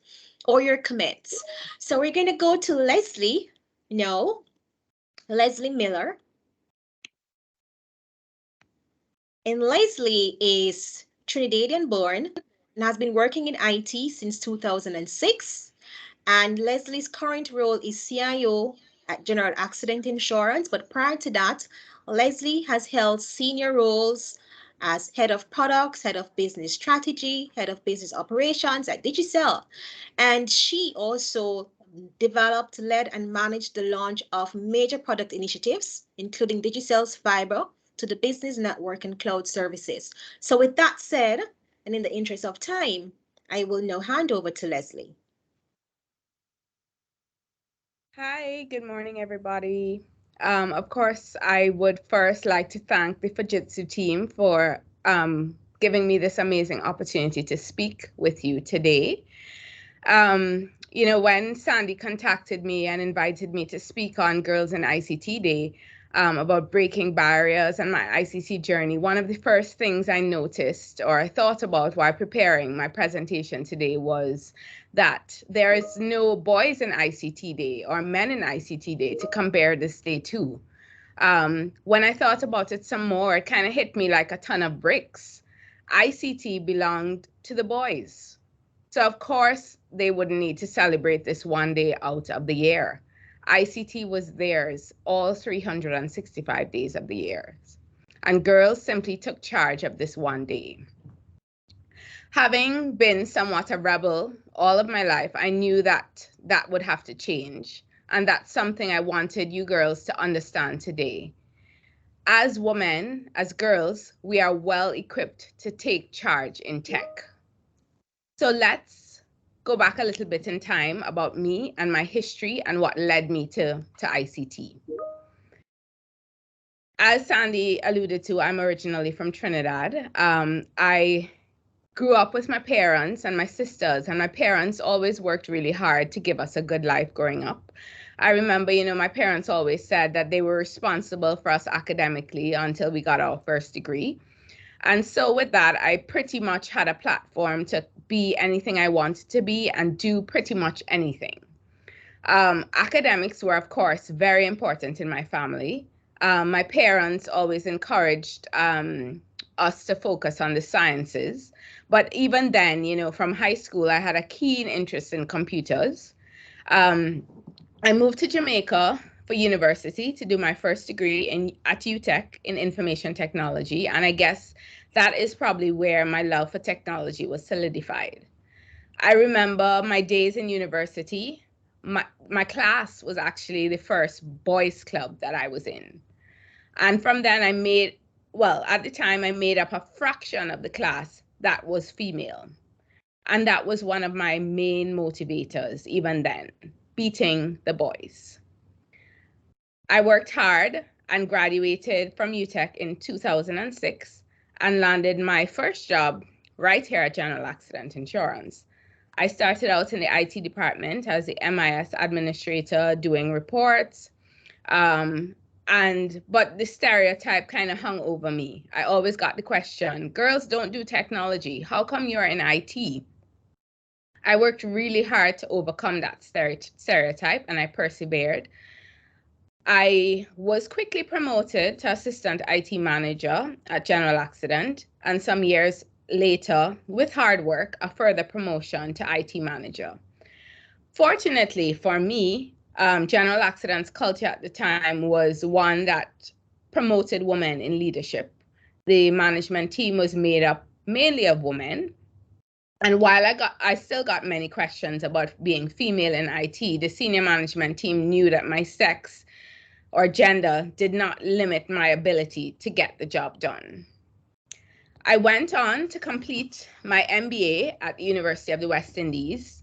or your comments. So we're going to go to Leslie Miller. And Leslie is Trinidadian born and has been working in IT since 2006. And Leslie's current role is CIO at General Accident Insurance. But prior to that, Leslie has held senior roles as head of products, head of business strategy, head of business operations at Digicel. And she also developed, led, and managed the launch of major product initiatives, including Digicel's fiber to the business network and cloud services. So with that said, and in the interest of time, I will now hand over to Leslie. Hi, good morning, everybody. Of course, I would first like to thank the Fujitsu team for giving me this amazing opportunity to speak with you today. When Sandy contacted me and invited me to speak on Girls in ICT Day about breaking barriers and my ICT journey, one of the first things I noticed or I thought about while preparing my presentation today was that there is no Boys in ICT Day or Men in ICT Day to compare this day to. When I thought about it some more, it kind of hit me like a ton of bricks. ICT belonged to the boys. So of course, they wouldn't need to celebrate this one day out of the year. ICT was theirs all 365 days of the year. And girls simply took charge of this one day. Having been somewhat a rebel all of my life, I knew that that would have to change. And that's something I wanted you girls to understand today. As women, as girls, we are well equipped to take charge in tech. So let's go back a little bit in time about me and my history and what led me to ICT. As Sandy alluded to, I'm originally from Trinidad. I grew up with my parents and my sisters, and my parents always worked really hard to give us a good life growing up. I remember, my parents always said that they were responsible for us academically until we got our first degree. And so with that, I pretty much had a platform to be anything I wanted to be and do pretty much anything. Academics were, of course, very important in my family. My parents always encouraged us to focus on the sciences. But even then, from high school, I had a keen interest in computers. I moved to Jamaica for university to do my first degree at UTech in information technology. And I guess that is probably where my love for technology was solidified. I remember my days in university. My class was actually the first boys club that I was in. And from then at the time I made up a fraction of the class that was female. And that was one of my main motivators, even then, beating the boys. I worked hard and graduated from UTech in 2006 and landed my first job right here at General Accident Insurance. I started out in the IT department as the MIS administrator doing reports. But the stereotype kind of hung over me. I always got the question, girls don't do technology. How come you're in IT? I worked really hard to overcome that stereotype and I persevered. I was quickly promoted to assistant IT manager at General Accident, and some years later, with hard work, a further promotion to IT manager. Fortunately for me, General Accident's culture at the time was one that promoted women in leadership. The management team was made up mainly of women. And while I still got many questions about being female in IT, the senior management team knew that my sex or gender did not limit my ability to get the job done. I went on to complete my MBA at the University of the West Indies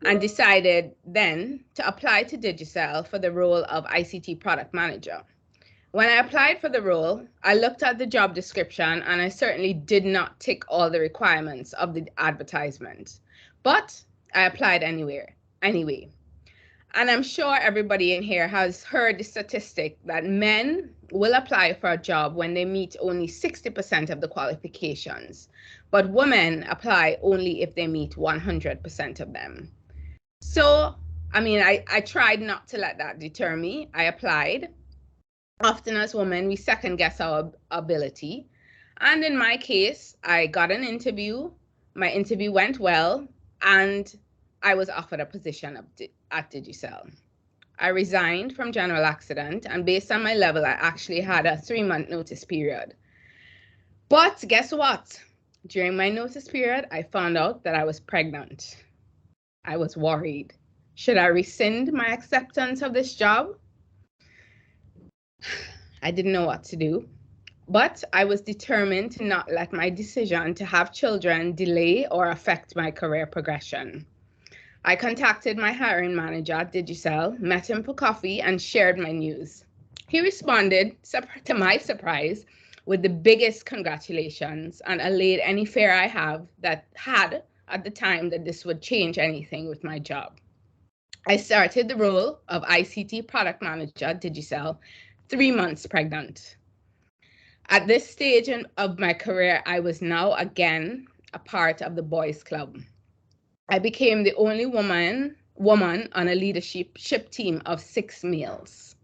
and decided then to apply to Digicel for the role of ICT product manager. When I applied for the role, I looked at the job description and I certainly did not tick all the requirements of the advertisement, but I applied anyway. And I'm sure everybody in here has heard the statistic that men will apply for a job when they meet only 60% of the qualifications, but women apply only if they meet 100% of them. So, I tried not to let that deter me. I applied. Often as women, we second guess our ability. And in my case, I got an interview. My interview went well, and I was offered a position at Digicel. I resigned from General Accident, and based on my level, I actually had a 3-month notice period. But guess what? During my notice period, I found out that I was pregnant. I was worried. Should I rescind my acceptance of this job? I didn't know what to do, but I was determined to not let my decision to have children delay or affect my career progression. I contacted my hiring manager at Digicel, met him for coffee, and shared my news. He responded, to my surprise, with the biggest congratulations and allayed any fear I had at the time that this would change anything with my job. I started the role of ICT product manager at Digicel 3 months pregnant. At this stage of my career, I was now again a part of the boys club. I became the only woman on a leadership team of 6 males.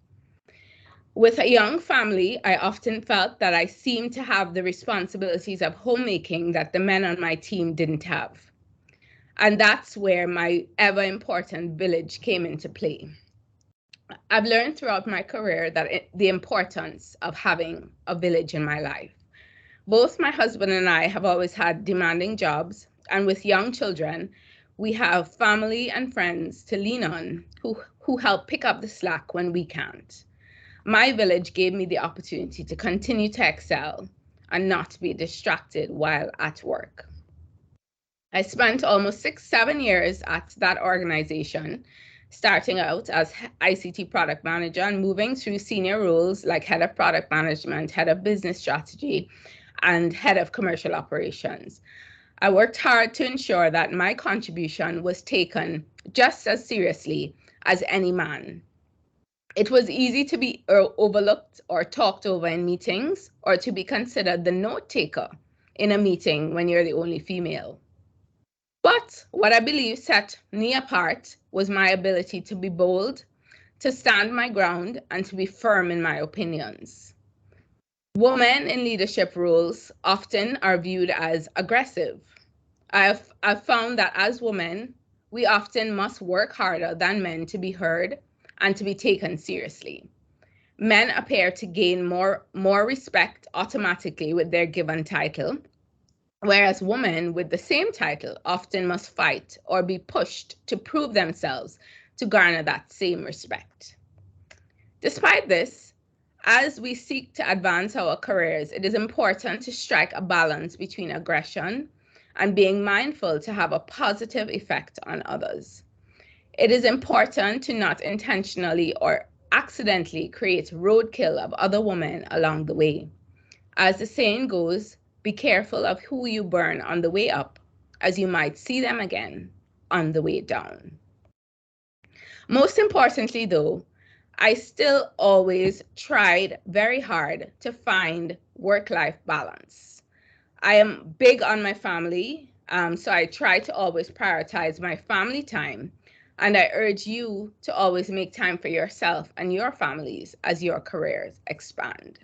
With a young family, I often felt that I seemed to have the responsibilities of homemaking that the men on my team didn't have. And that's where my ever important village came into play. I've learned throughout my career the importance of having a village in my life. Both my husband and I have always had demanding jobs, and with young children, we have family and friends to lean on who help pick up the slack when we can't. My village gave me the opportunity to continue to excel and not be distracted while at work. I spent almost 6-7 years at that organization, starting out as ICT product manager and moving through senior roles like head of product management, head of business strategy, and head of commercial operations. I worked hard to ensure that my contribution was taken just as seriously as any man It was easy to be overlooked or talked over in meetings, or to be considered the note taker in a meeting when you're the only female. But what I believe set me apart was my ability to be bold, to stand my ground, and to be firm in my opinions. Women in leadership roles often are viewed as aggressive. I've found that as women, we often must work harder than men to be heard and to be taken seriously. Men appear to gain more respect automatically with their given title, whereas women with the same title often must fight or be pushed to prove themselves to garner that same respect. Despite this, as we seek to advance our careers, it is important to strike a balance between aggression and being mindful to have a positive effect on others. It is important to not intentionally or accidentally create roadkill of other women along the way. As the saying goes, be careful of who you burn on the way up, as you might see them again on the way down. Most importantly, though, I still always tried very hard to find work-life balance. I am big on my family, so I try to always prioritize my family time, and I urge you to always make time for yourself and your families as your careers expand.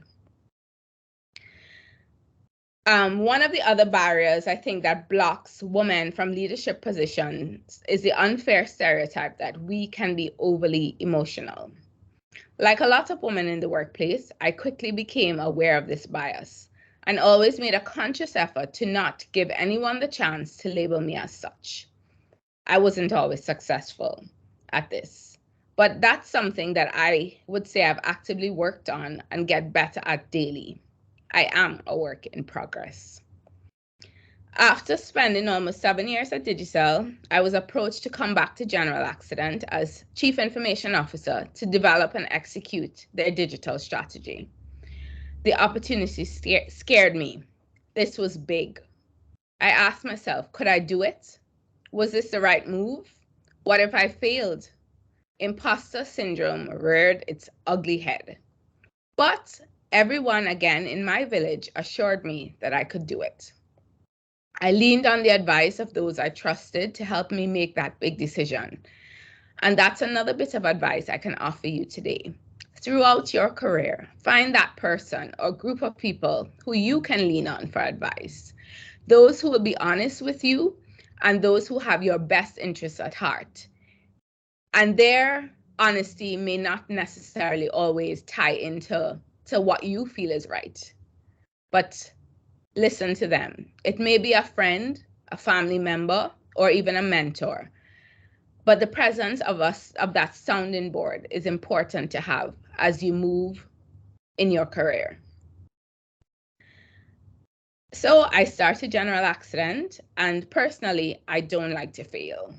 One of the other barriers I think that blocks women from leadership positions is the unfair stereotype that we can be overly emotional. Like a lot of women in the workplace, I quickly became aware of this bias and always made a conscious effort to not give anyone the chance to label me as such. I wasn't always successful at this, but that's something that I would say I've actively worked on and get better at daily. I am a work in progress. After spending almost 7 years at Digicel, I was approached to come back to General Accident as Chief Information Officer to develop and execute their digital strategy. The opportunity scared me. This was big. I asked myself, could I do it? Was this the right move? What if I failed? Imposter syndrome reared its ugly head. But everyone again in my village assured me that I could do it. I leaned on the advice of those I trusted to help me make that big decision. And that's another bit of advice I can offer you today. Throughout your career, find that person or group of people who you can lean on for advice. Those who will be honest with you and those who have your best interests at heart. And their honesty may not necessarily always tie into what you feel is right, but listen to them. It may be a friend, a family member, or even a mentor, but the presence of that sounding board is important to have as you move in your career. So I started General Accident, and personally, I don't like to fail.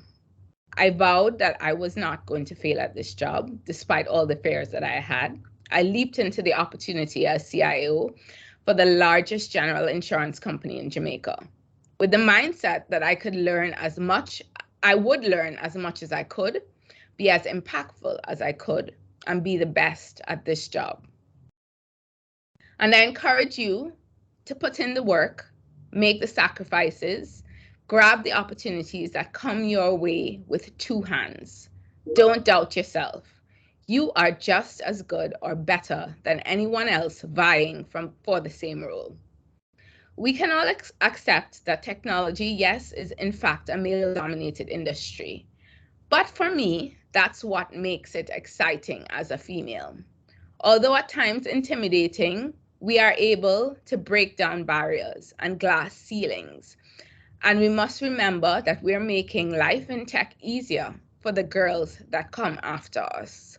I vowed that I was not going to fail at this job, despite all the fears that I had. I leaped into the opportunity as CIO for the largest general insurance company in Jamaica, with the mindset that I would learn as much as I could, be as impactful as I could, and be the best at this job. And I encourage you to put in the work, make the sacrifices, grab the opportunities that come your way with two hands. Don't doubt yourself. You are just as good or better than anyone else vying for the same role. We can all accept that technology, yes, is in fact a male-dominated industry. But for me, that's what makes it exciting as a female. Although at times intimidating, we are able to break down barriers and glass ceilings. And we must remember that we're making life in tech easier for the girls that come after us.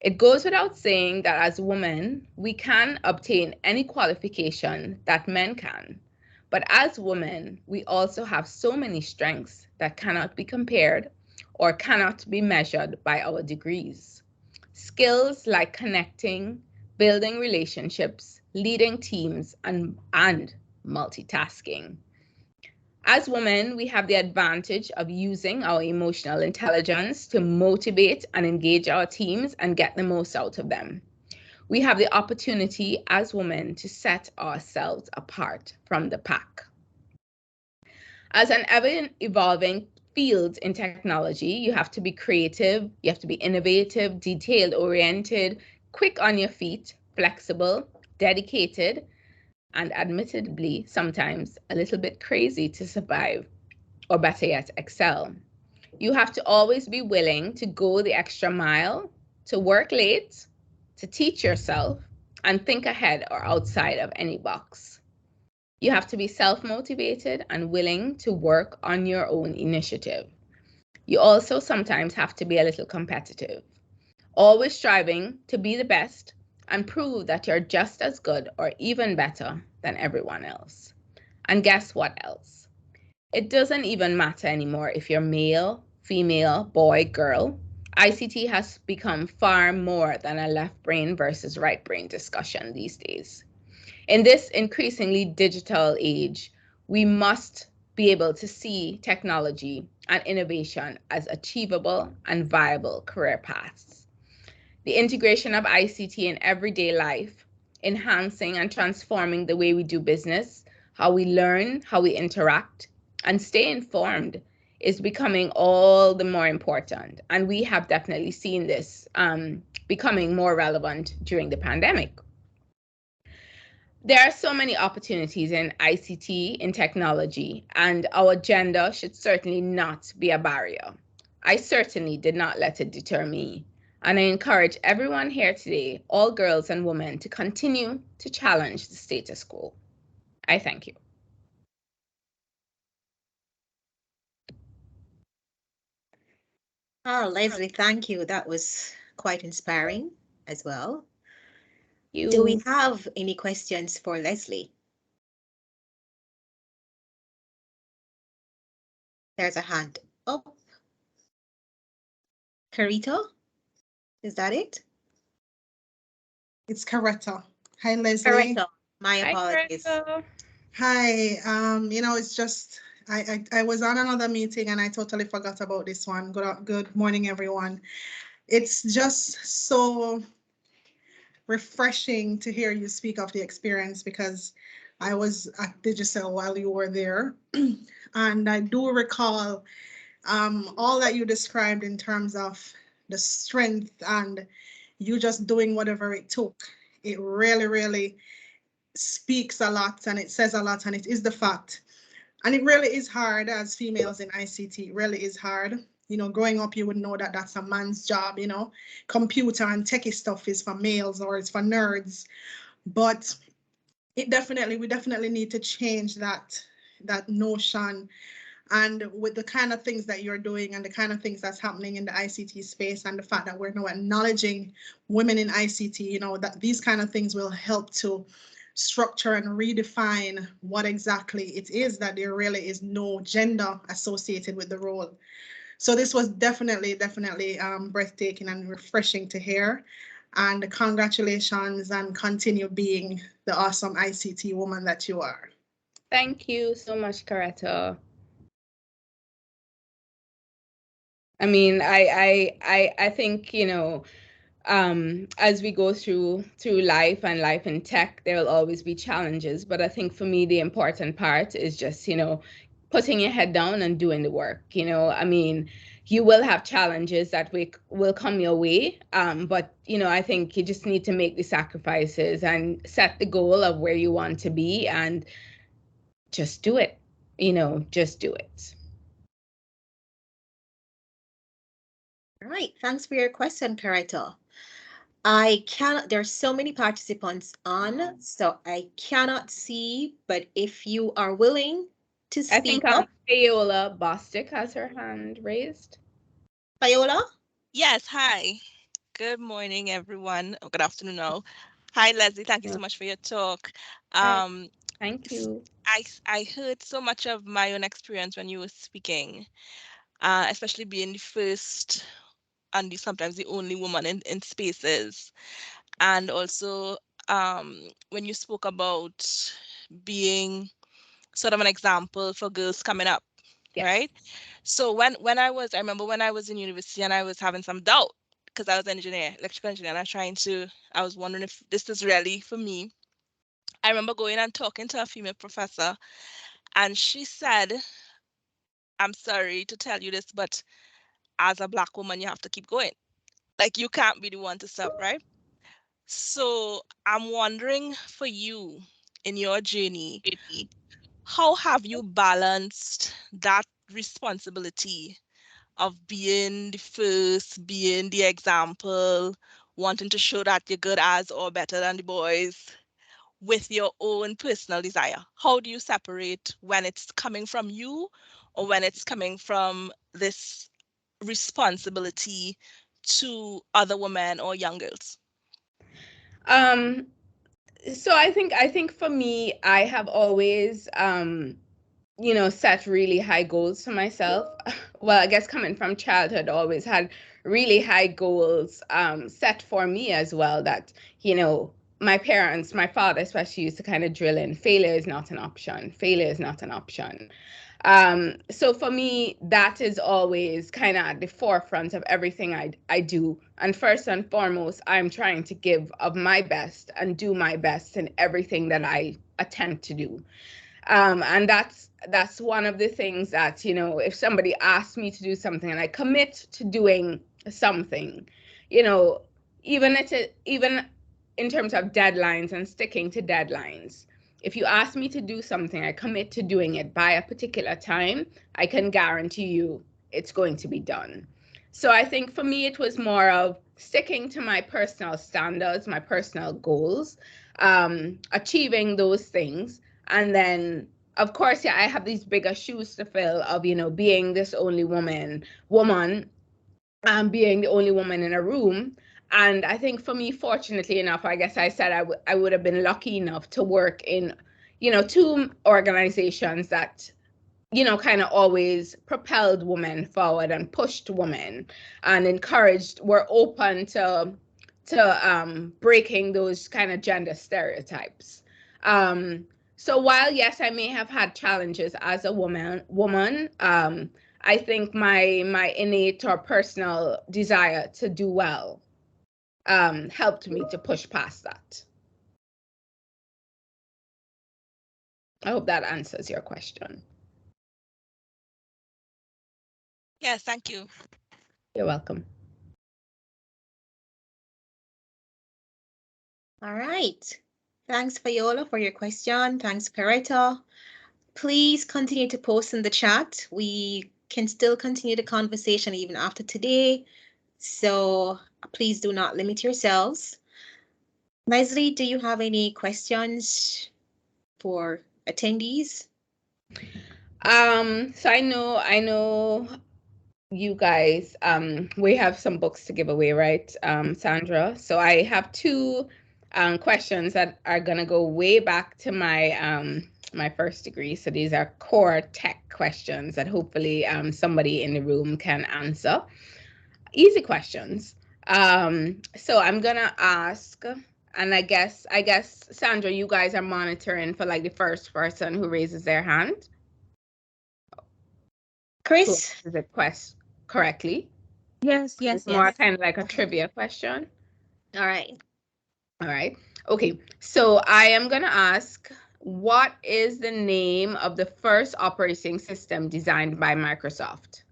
It goes without saying that as women, we can obtain any qualification that men can. But as women, we also have so many strengths that cannot be compared or cannot be measured by our degrees. Skills like connecting, building relationships, leading teams, and multitasking. As women, we have the advantage of using our emotional intelligence to motivate and engage our teams and get the most out of them. We have the opportunity as women to set ourselves apart from the pack. As an ever evolving field in technology, you have to be creative, you have to be innovative, detail oriented, quick on your feet, flexible, dedicated, and admittedly, sometimes a little bit crazy to survive, or better yet, excel. You have to always be willing to go the extra mile, to work late, to teach yourself, and think ahead or outside of any box. You have to be self-motivated and willing to work on your own initiative. You also sometimes have to be a little competitive, always striving to be the best and prove that you're just as good or even better than everyone else. And guess what else? It doesn't even matter anymore if you're male, female, boy, girl. ICT has become far more than a left brain versus right brain discussion these days. In this increasingly digital age, we must be able to see technology and innovation as achievable and viable career paths. The integration of ICT in everyday life, enhancing and transforming the way we do business, how we learn, how we interact, and stay informed is becoming all the more important. And we have definitely seen this becoming more relevant during the pandemic. There are so many opportunities in ICT, in technology, and our gender should certainly not be a barrier. I certainly did not let it deter me. And I encourage everyone here today, all girls and women, to continue to challenge the status quo. I thank you. Oh, Leslie, thank you. That was quite inspiring as well. Do we have any questions for Leslie? There's a hand up. Carito, is that it? It's Coretta. Hi, Leslie. Carito, my apologies. Hi. It's just I was on another meeting and I totally forgot about this one. Good morning, everyone. It's just so refreshing to hear you speak of the experience because I was at Digicel while you were there, and I do recall all that you described in terms of the strength and you just doing whatever it took. It really, really speaks a lot and it says a lot, and it is the fact. And it really is hard as females in ICT. It really is hard. Growing up, you would know that that's a man's job, computer and techie stuff is for males or it's for nerds. But we definitely need to change that notion. And with the kind of things that you're doing and the kind of things that's happening in the ICT space and the fact that we're now acknowledging women in ICT, that these kind of things will help to structure and redefine what exactly it is, that there really is no gender associated with the role. So this was definitely breathtaking and refreshing to hear. And congratulations, and continue being the awesome ICT woman that you are. Thank you so much, Coretta. I mean, I think, as we go through life and life in tech, there will always be challenges. But I think for me, the important part is just, putting your head down and doing the work. I mean, you will have challenges that will come your way. But, I think you just need to make the sacrifices and set the goal of where you want to be and just do it, just do it. All right, thanks for your question, Carito. There's so many participants on, so I cannot see, but if you are willing to speak up. Paola Bostic has her hand raised. Paola? Yes, hi. Good morning, everyone. Good afternoon now. Hi, Leslie. Thank you so much for your talk. Thank you. I heard so much of my own experience when you were speaking, especially being the first and sometimes the only woman in spaces. And also when you spoke about being sort of an example for girls coming up, right? So I remember when I was in university and I was having some doubt because I was an engineer, electrical engineer, and I was wondering if this is really for me. I remember going and talking to a female professor, and she said, I'm sorry to tell you this, but as a Black woman, you have to keep going. Like, you can't be the one to stop, right? So I'm wondering for you in your journey, how have you balanced that responsibility of being the first, being the example, wanting to show that you're good as or better than the boys, with your own personal desire? How do you separate when it's coming from you or when it's coming from this responsibility to other women or young girls? Um, so I think for me, I have always set really high goals for myself. Well, I guess coming from childhood, always had really high goals set for me as well, that, my parents, my father especially, used to kind of drill in, failure is not an option. Failure is not an option. So for me, that is always kind of at the forefront of everything I do. And first and foremost, I'm trying to give of my best and do my best in everything that I attempt to do. And that's one of the things that, if somebody asks me to do something and I commit to doing something, even in terms of deadlines and sticking to deadlines, if you ask me to do something, I commit to doing it by a particular time, I can guarantee you it's going to be done. So I think for me, it was more of sticking to my personal standards, my personal goals, achieving those things. And then, of course, yeah, I have these bigger shoes to fill of, being this only woman, being the only woman in a room. And I think for me, fortunately enough, I guess I said I would have been lucky enough to work in, two organizations that, kind of always propelled women forward and pushed women and were open to breaking those kind of gender stereotypes. So while, yes, I may have had challenges as a woman, I think my innate or personal desire to do well helped me to push past that. I hope that answers your question. Yes, thank you. You're welcome. All right. Thanks, Viola, for your question. Thanks, Coretta. Please continue to post in the chat. We can still continue the conversation even after today. So please do not limit yourselves. Leslie, do you have any questions for attendees? So I know you guys, we have some books to give away, right, Sandra? So I have two questions that are gonna go way back to my first degree. So these are core tech questions that hopefully somebody in the room can answer. Easy questions. So I'm gonna ask, and I guess Sandra, you guys are monitoring for like the first person who raises their hand. Chris? Is it correctly? Yes. It's more kind of like a trivia question. All right. All right. Okay. So I am going to ask, what is the name of the first operating system designed by Microsoft?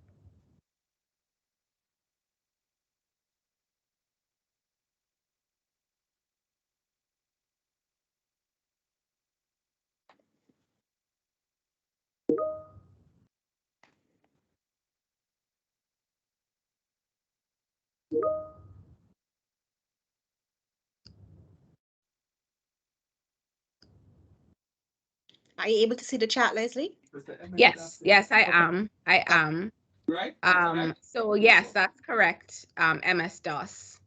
Are you able to see the chat, Leslie? Yes, I am. I am. So yes, that's correct. MS-DOS.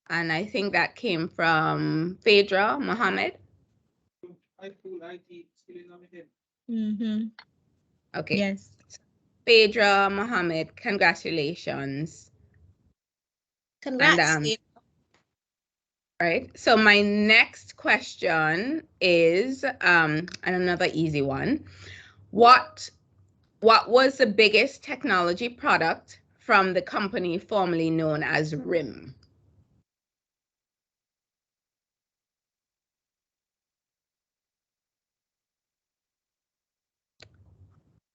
And I think that came from Phaedra Mohammed. Mm-hmm. Okay. Yes. Phaedra Mohammed, congratulations. Congrats. And Right. So my next question is another easy one. What was the biggest technology product from the company formerly known as RIM?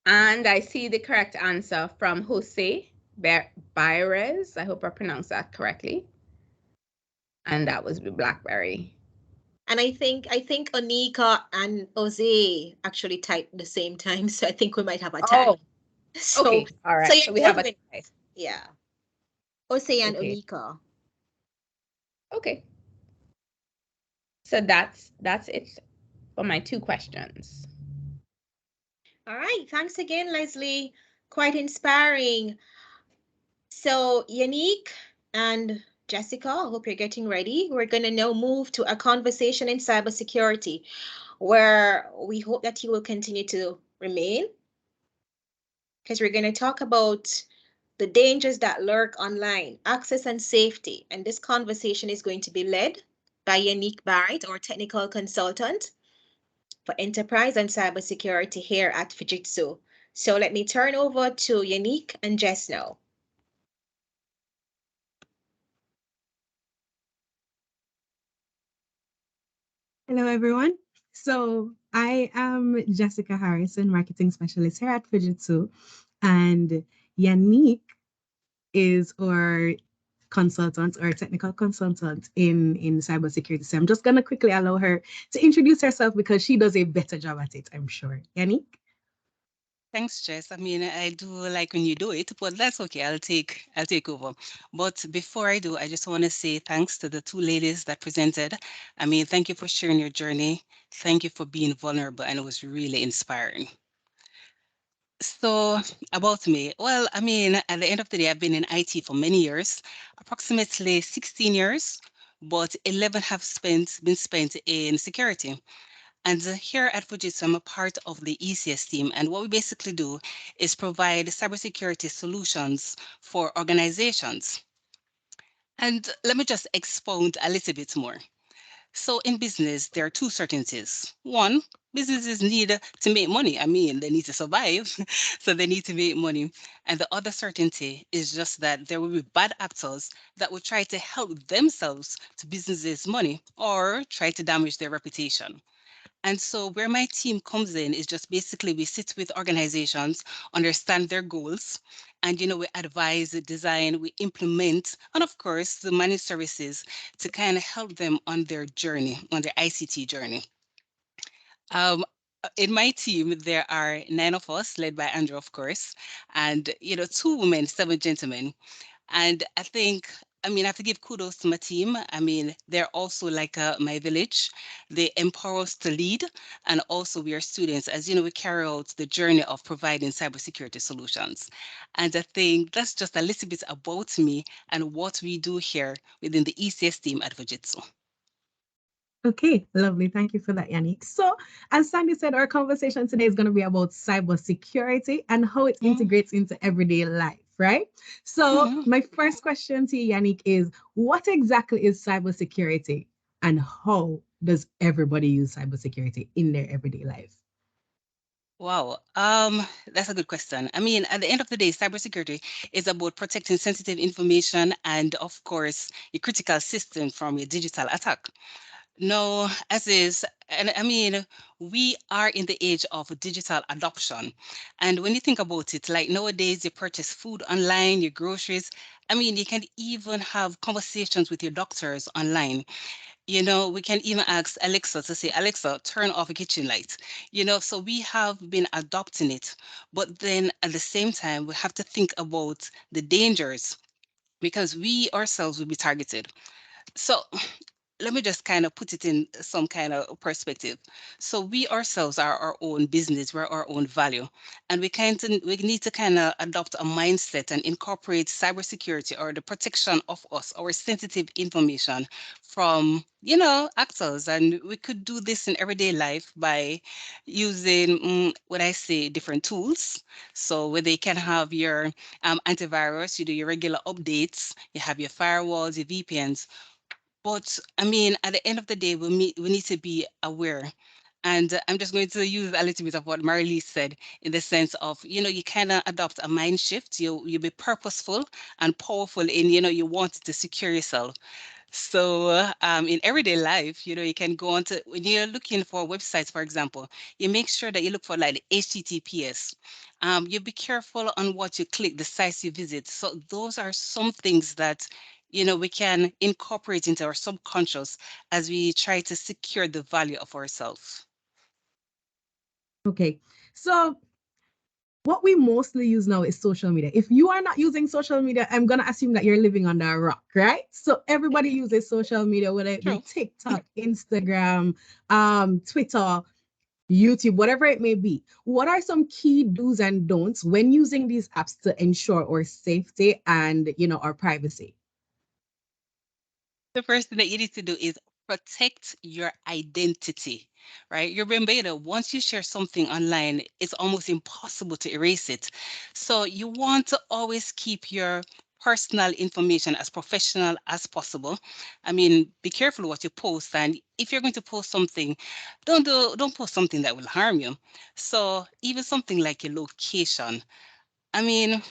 And I see the correct answer from Jose Baires. I hope I pronounced that correctly. And that was the BlackBerry. And I think Onika and Jose actually typed the same time, so I think we might have a tie. Oh, so, okay. All right. So we have a tie. Yeah. Jose and Okay. Onika. Okay. So that's it for my 2 questions. All right. Thanks again, Leslie. Quite inspiring. So, Yannick and Jessica, I hope you're getting ready. We're going to now move to a conversation in cybersecurity, where we hope that you will continue to remain, because we're going to talk about the dangers that lurk online, access and safety. And this conversation is going to be led by Yannick Barrett, our technical consultant for enterprise and cybersecurity here at Fujitsu. So let me turn over to Yannick and Jess now. Hello, everyone. So I am Jessica Harrison, marketing specialist here at Fujitsu, and Yannick is our consultant or technical consultant in cybersecurity. So I'm just gonna quickly allow her to introduce herself because she does a better job at it, I'm sure. Yannick? Thanks, Jess. I mean, I do like when you do it, but that's okay. I'll take over. But before I do, I just want to say thanks to the 2 ladies that presented. I mean, thank you for sharing your journey. Thank you for being vulnerable, and it was really inspiring. So about me, well, I mean, at the end of the day, I've been in IT for many years, approximately 16 years, but 11 have been spent in security. And here at Fujitsu, I'm a part of the ECS team. And what we basically do is provide cybersecurity solutions for organizations. And let me just expound a little bit more. So in business, there are 2 certainties. One, businesses need to make money. I mean, they need to survive, so they need to make money. And the other certainty is just that there will be bad actors that will try to help themselves to businesses' money or try to damage their reputation. And so where my team comes in is just basically we sit with organizations, understand their goals, and we advise, design, we implement, and of course the managed services to kind of help them on their journey, on their ICT journey. In my team, there are 9 of us, led by Andrew, of course, and 2 women, 7 gentlemen. And I mean, I have to give kudos to my team. I mean, they're also like my village. They empower us to lead. And also we are students, as we carry out the journey of providing cybersecurity solutions. And I think that's just a little bit about me and what we do here within the ECS team at Fujitsu. Okay, lovely. Thank you for that, Yannick. So, as Sandy said, our conversation today is going to be about cybersecurity and how it integrates into everyday life, right? So, my first question to you, Yannick, is what exactly is cybersecurity and how does everybody use cybersecurity in their everyday life? Wow, that's a good question. I mean, at the end of the day, cybersecurity is about protecting sensitive information and, of course, a critical system from a digital attack. No, and I mean, we are in the age of digital adoption. And when you think about it, like nowadays, you purchase food online, your groceries. I mean, you can even have conversations with your doctors online. We can even ask Alexa to say, Alexa, turn off a kitchen light. So we have been adopting it. But then at the same time, we have to think about the dangers because we ourselves will be targeted. So let me just kind of put it in some kind of perspective. So we ourselves are our own business, we're our own value. And we need to kind of adopt a mindset and incorporate cybersecurity or the protection of us, our sensitive information from, actors. And we could do this in everyday life by using, what I say, different tools. So where they can have your antivirus, you do your regular updates, you have your firewalls, your VPNs. But I mean, at the end of the day, we need to be aware. And I'm just going to use a little bit of what Marilise said in the sense of, you kind of adopt a mind shift. You be purposeful and powerful in, you want to secure yourself. So in everyday life, you can go on to, when you're looking for websites, for example, you make sure that you look for like the HTTPS. You be careful on what you click, the sites you visit. So those are some things that, we can incorporate into our subconscious as we try to secure the value of ourselves. Okay. So what we mostly use now is social media. If you are not using social media, I'm going to assume that you're living under a rock, right? So everybody uses social media, whether it be True. TikTok, Instagram, Twitter, YouTube, whatever it may be. What are some key do's and don'ts when using these apps to ensure our safety and, our privacy? The first thing that you need to do is protect your identity, right? You remember, once you share something online, it's almost impossible to erase it. So you want to always keep your personal information as professional as possible. I mean, be careful what you post, and if you're going to post something, don't post something that will harm you. So even something like your location. I mean,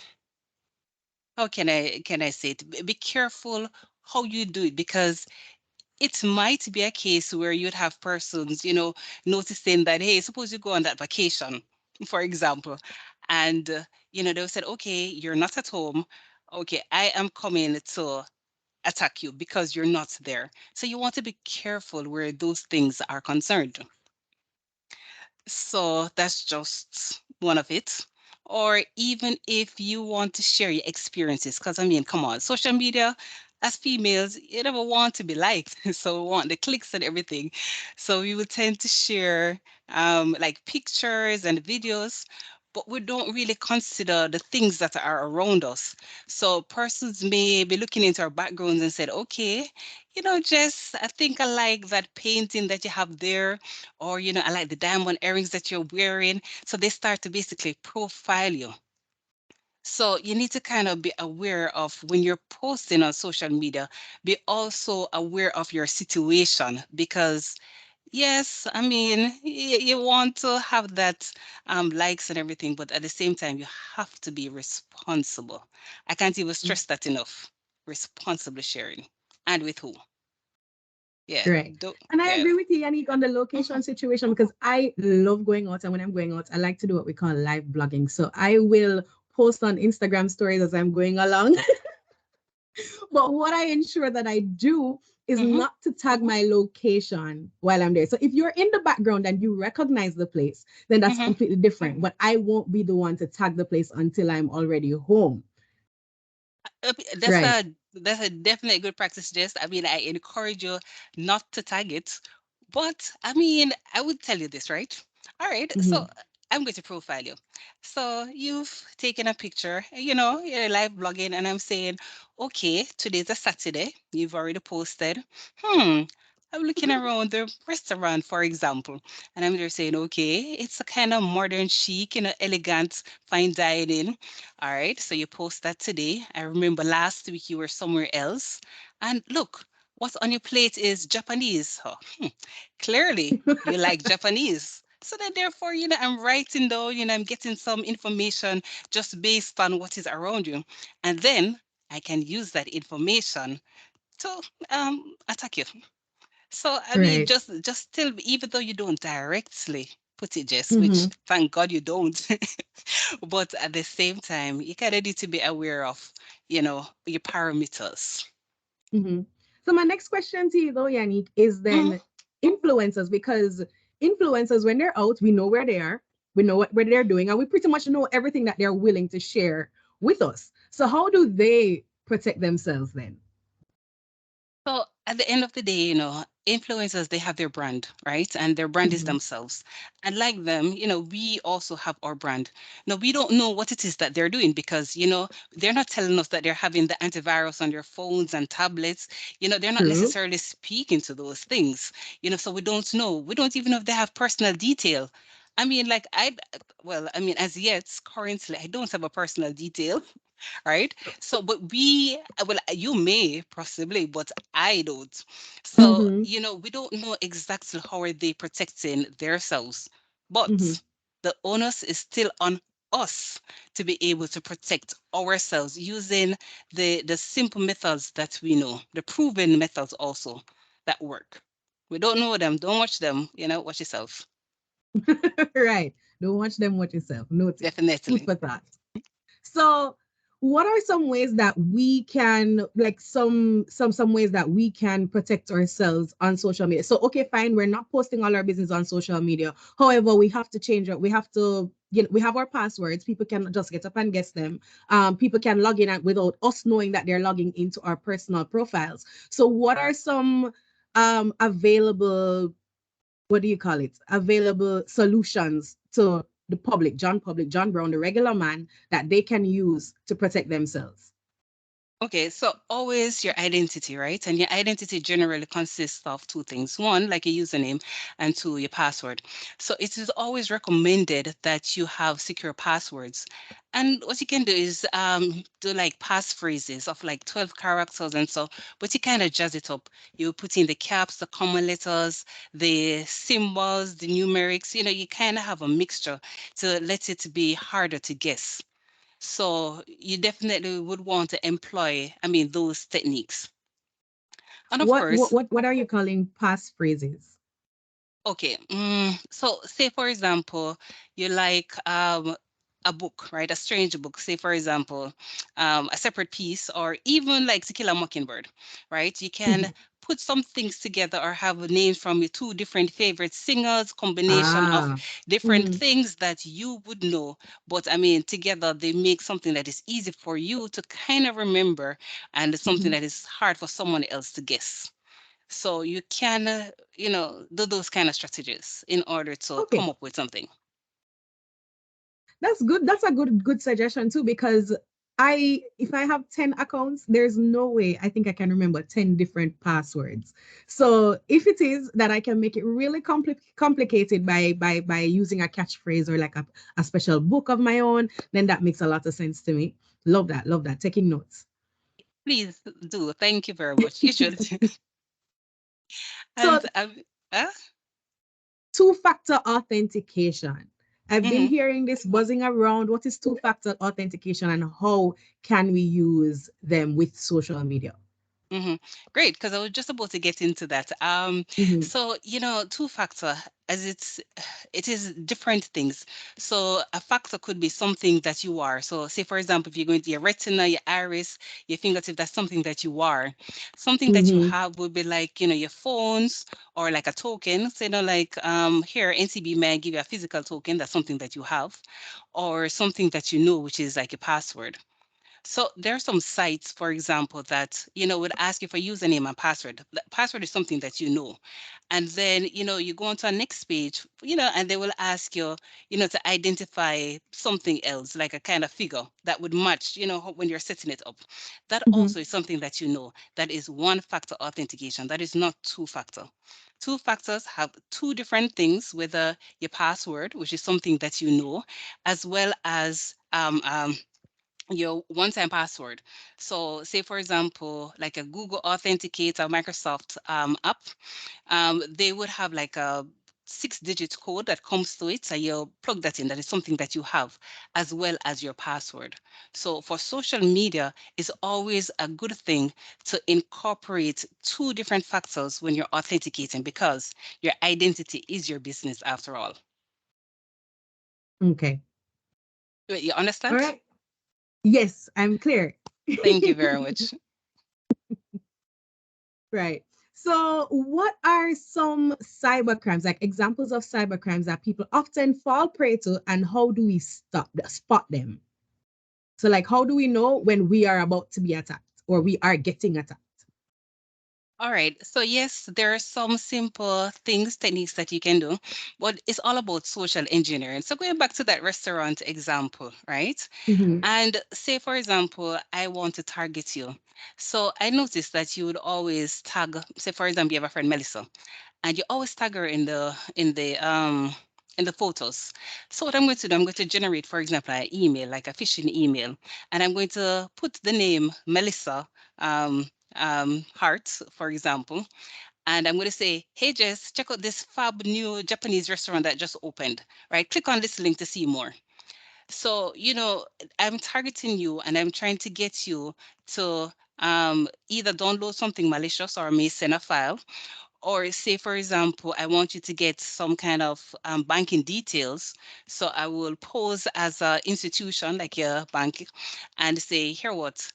how can I say it? Be careful how you do it, because it might be a case where you'd have persons, noticing that, hey, suppose you go on that vacation, for example, and, they'll say, okay, you're not at home. Okay, I am coming to attack you because you're not there. So you want to be careful where those things are concerned. So that's just one of it. Or even if you want to share your experiences, because I mean, come on, social media, as females, you never want to be liked. So we want the clicks and everything. So we would tend to share like pictures and videos, but we don't really consider the things that are around us. So persons may be looking into our backgrounds and said, okay, Jess, I think I like that painting that you have there, or I like the diamond earrings that you're wearing. So they start to basically profile you. So you need to kind of be aware of, when you're posting on social media, be also aware of your situation, because yes, I mean, you want to have that likes and everything, but at the same time, you have to be responsible. I can't even stress that enough. Responsibly sharing. And with who? Yeah. Right. And I Yeah. agree with you, Yannick, on the location situation, because I love going out. And when I'm going out, I like to do what we call live blogging. So I will post on Instagram stories as I'm going along. But what I ensure that I do is not to tag my location while I'm there. So if you're in the background and you recognize the place, then that's completely different. But I won't be the one to tag the place until I'm already home. That's Right. a definitely good practice, Jess. I mean, I encourage you not to tag it, but I mean, I would tell you this, right? All right, so I'm going to profile you. So you've taken a picture, you're live blogging, and I'm saying, okay, today's a Saturday. You've already posted. I'm looking around the restaurant, for example, and I'm just saying, okay, it's a kind of modern chic, elegant, fine dining. All right, so you post that today. I remember last week you were somewhere else. And look, what's on your plate is Japanese. Oh, clearly, you like Japanese. So then, therefore, I'm writing down, I'm getting some information just based on what is around you. And then I can use that information to attack you. So, I mean, Right. just still, even though you don't directly put it, Jess, which thank God you don't. But at the same time, you kind of need to be aware of, your parameters. So my next question to you though, Yannick, is then influencers, because influencers, when they're out, we know where they are, we know where they're doing, and we pretty much know everything that they're willing to share with us. So how do they protect themselves then? So at the end of the day, influencers, they have their brand, right? And their brand is themselves. And like them, we also have our brand. Now, we don't know what it is that they're doing, because, they're not telling us that they're having the antivirus on their phones and tablets. They're not True. necessarily speaking to those things, so we don't know. We don't even know if they have personal detail. I mean, like, well, I mean, as yet, currently, I don't have a personal detail. right? So, but well, you may possibly, but I don't. So, Mm-hmm. we don't know exactly how are they protecting themselves, but Mm-hmm. the onus is still on us to be able to protect ourselves using the simple methods that we know, the proven methods also that work. We don't know them, don't watch them, watch yourself. Right. Don't watch them, watch yourself. Noted. Food Definitely. for thought. So, what are some ways that we can, like, some ways that we can protect ourselves on social media? So, okay, fine, we're not posting all our business on social media. However, we have to change it. We have to, we have our passwords. People can just get up and guess them. People can log in without us knowing that they're logging into our personal profiles. So, what are some available, what do you call it? Available solutions to the public, John Brown, the regular man, that they can use to protect themselves. Okay, so always your identity, right? And your identity generally consists of two things. One, like your username, and two, your password. So it is always recommended that you have secure passwords. And what you can do is do like passphrases of like 12 characters and so, but you kind of jazz it up. You put in the caps, the common letters, the symbols, the numerics, you kind of have a mixture to let it be harder to guess. So you definitely would want to employ, those techniques. And of course, What are you calling passphrases? okay. So say for example, you like a book, right? A strange book. Say for example, a separate piece, or even like To Kill a Mockingbird, right? You can put some things together or have names from your two different favorite singers, combination of Ah. different things that you would know. But together they make something that is easy for you to kind of remember, and something that is hard for someone else to guess. So you can, do those kind of strategies in order to Okay, come up with something. that's good. That's a good suggestion too, because if I have 10 accounts, there's no way I think I can remember 10 different passwords. So if it is that I can make it really complicated by using a catchphrase or like a special book of my own, then that makes a lot of sense to me. Love that. Love that. Taking notes. Please do. Thank you very much. You should. So, And uh, two-factor authentication. I've been mhm. hearing this buzzing around. What is two-factor authentication and how can we use them with social media? Great, because I was just about to get into that. Mhm. So two-factor, as it is different things. So a factor could be something that you are. So say for example, if you're going to your retina, your iris, your fingertip, that's something that you are. Something that you Mhm. have would be like your phones, or like a token. So like here NCB may give you a physical token. That's something that you have, or something that you know, which is like a password. So there are some sites, for example, that would ask you for username and password. The password is something that you know, and then you go on to a next page, and they will ask you, to identify something else, like a kind of figure that would match, when you're setting it up. That Mhm. also is something that you know. That is one-factor authentication. That is not two-factor. Two factors have two different things, whether your password, which is something that you know, as well as your one-time password. So say for example, like a Google Authenticate or Microsoft app, they would have like a 6-digit code that comes to it. So you plug that in. That is something that you have, as well as your password. So for social media, it's always a good thing to incorporate two different factors when you're authenticating, because your identity is your business after all. Okay. You All understand? right. Yes, I'm clear. Thank you very much. Right. So, what are some cyber crimes, like examples of cyber crimes that people often fall prey to, and how do we spot them? So, like, how do we know when we are about to be attacked or we are getting attacked? All right. So yes, there are some simple things, techniques that you can do, but it's all about social engineering. So going back to that restaurant example, right? Mhm. And say, for example, I want to target you. So I noticed that you would always tag, say, for example, you have a friend, Melissa, and you always tag her in the in the photos. So what I'm going to do, I'm going to generate, for example, an email, like a phishing email, and I'm going to put the name Melissa Hart, for example, and I'm going to say, hey, Jess, check out this fab new Japanese restaurant that just opened, right? Click on this link to see more. So, I'm targeting you and I'm trying to get you to either download something malicious or may send a file, or say, for example, I want you to get some kind of banking details. So I will pose as an institution like your bank and say, here what,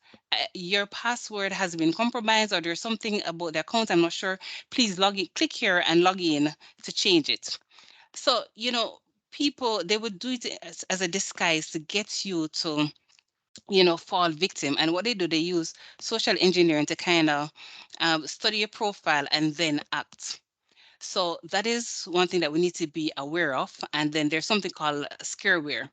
your password has been compromised, or there's something about the account, I'm not sure. Please log in, click here and log in to change it. So, people, they would do it as a disguise to get you to fall victim. And what they do, they use social engineering to kind of study your profile and then act. So that is one thing that we need to be aware of. And then there's something called scareware.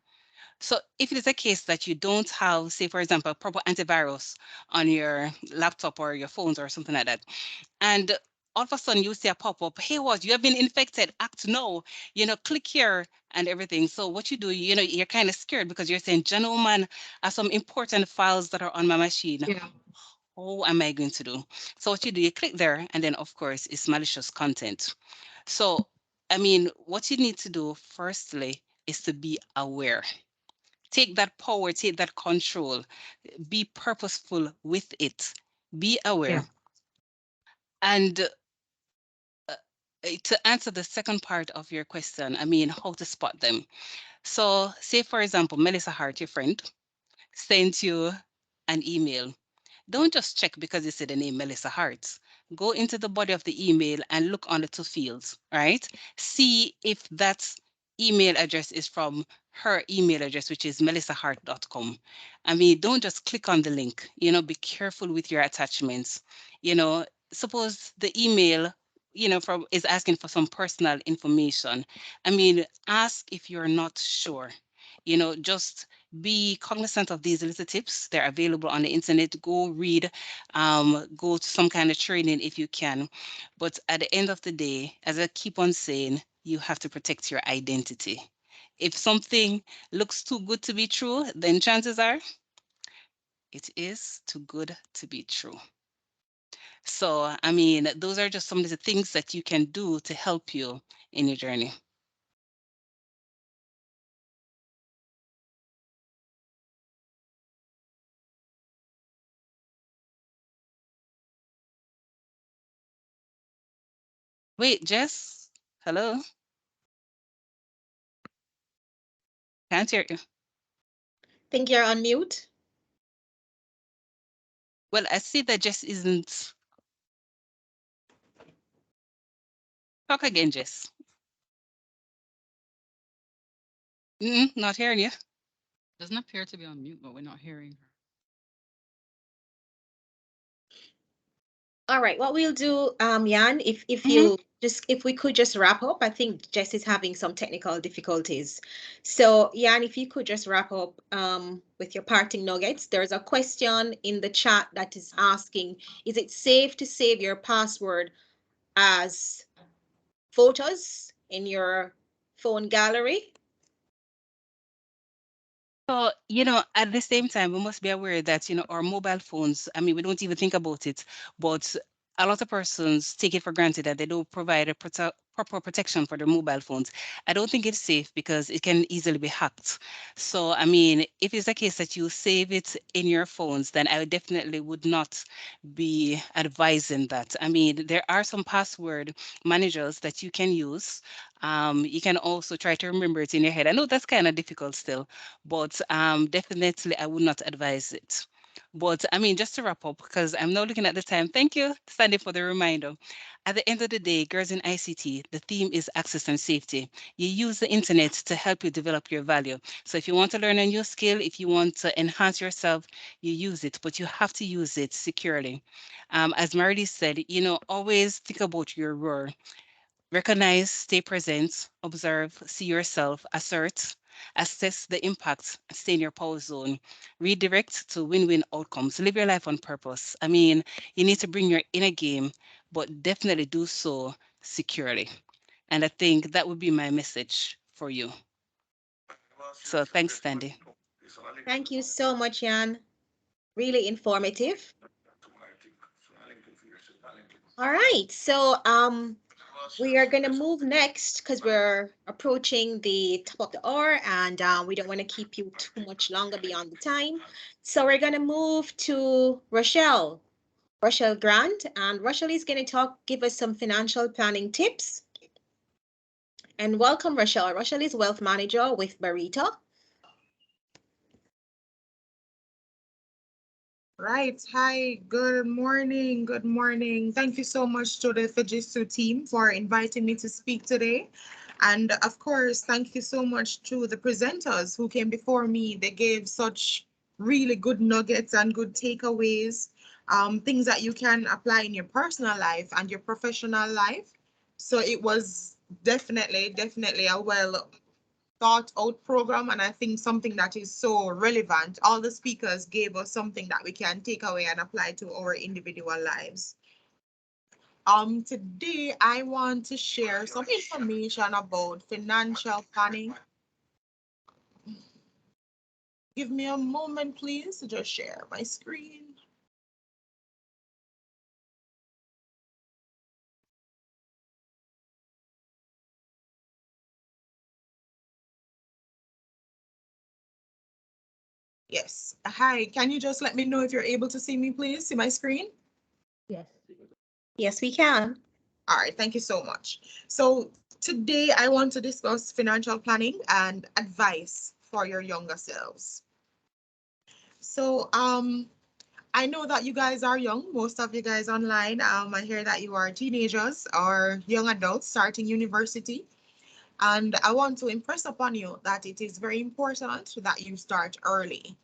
So if it is a case that you don't have, say, for example, proper antivirus on your laptop or your phones or something like that, and all of a sudden you see a pop-up, hey, what, you have been infected, act now, click here and everything. So what you do, you're kind of scared because you're saying, gentlemen, are some important files that are on my machine. Yeah. How am I going to do? So what you do, you click there, and then of course it's malicious content. So, I mean, what you need to do firstly is to be aware. Take that power, take that control, be purposeful with it, be aware. Yeah. And to answer the second part of your question, I mean, how to spot them. So say, for example, Melissa Hart, your friend, sent you an email. Don't just check because you see the name Melissa Hart. Go into the body of the email and look on the two fields, right? See if that email address is from her email address, which is melissahart.com. I mean, don't just click on the link, be careful with your attachments. Suppose the email, from is asking for some personal information. I mean, ask if you're not sure, just be cognizant of these little tips. They're available on the internet. Go read, go to some kind of training if you can. But at the end of the day, as I keep on saying, you have to protect your identity. If something looks too good to be true, then chances are it is too good to be true. So, I mean, those are just some of the things that you can do to help you in your journey. Wait, Jess? Hello? Can't hear you. Think you're on mute. Well, I see that Jess isn't. Talk again, Jess. Not hearing you. Doesn't appear to be on mute, but we're not hearing her. All right, what we'll do, Jan, if we could just wrap up. I think Jess is having some technical difficulties. So Jan, if you could just wrap up with your parting nuggets. There's a question in the chat that is asking, is it safe to save your password as photos in your phone gallery? So, at the same time, we must be aware that, our mobile phones, I mean, we don't even think about it, but a lot of persons take it for granted that they don't provide a proper protection for their mobile phones. I don't think it's safe because it can easily be hacked. So, I mean, if it's a case that you save it in your phones, then I definitely would not be advising that. I mean, there are some password managers that you can use. You can also try to remember it in your head. I know that's kind of difficult still, but definitely I would not advise it. But I mean, just to wrap up, because I'm now looking at the time. Thank you, Sandy, for the reminder. At the end of the day, girls in ICT, the theme is access and safety. You use the internet to help you develop your value. So if you want to learn a new skill, if you want to enhance yourself, you use it, but you have to use it securely. As Marilise said, always think about your role. Recognize, stay present, observe, see yourself, assert, assess the impact, stay in your power zone, redirect to win-win outcomes, live your life on purpose. I mean, you need to bring your inner game, but definitely do so securely. And I think that would be my message for you. So thanks, Tandy. Thank you so much, Jan. Really informative. All right, so we are gonna move next because we're approaching the top of the hour and we don't want to keep you too much longer beyond the time. So we're gonna move to Rochelle Grant, and Rochelle is gonna give us some financial planning tips. And welcome, Rochelle. Rochelle is wealth manager with Barita. Right. Hi. Good morning. Good morning. Thank you so much to the Fujitsu team for inviting me to speak today. And of course, thank you so much to the presenters who came before me. They gave such really good nuggets and good takeaways, things that you can apply in your personal life and your professional life. So it was definitely a well thought out program, and I think something that is so relevant. All the speakers gave us something that we can take away and apply to our individual lives. Today I want to share some information about financial planning. Give me a moment, please, to just share my screen. Yes. Hi, can you just let me know if you're able to see me, please? See my screen? Yes. Yes, we can. All right, thank you so much. So today I want to discuss financial planning and advice for your younger selves. So I know that you guys are young, most of you guys online. I hear that you are teenagers or young adults starting university. And I want to impress upon you that it is very important that you start early.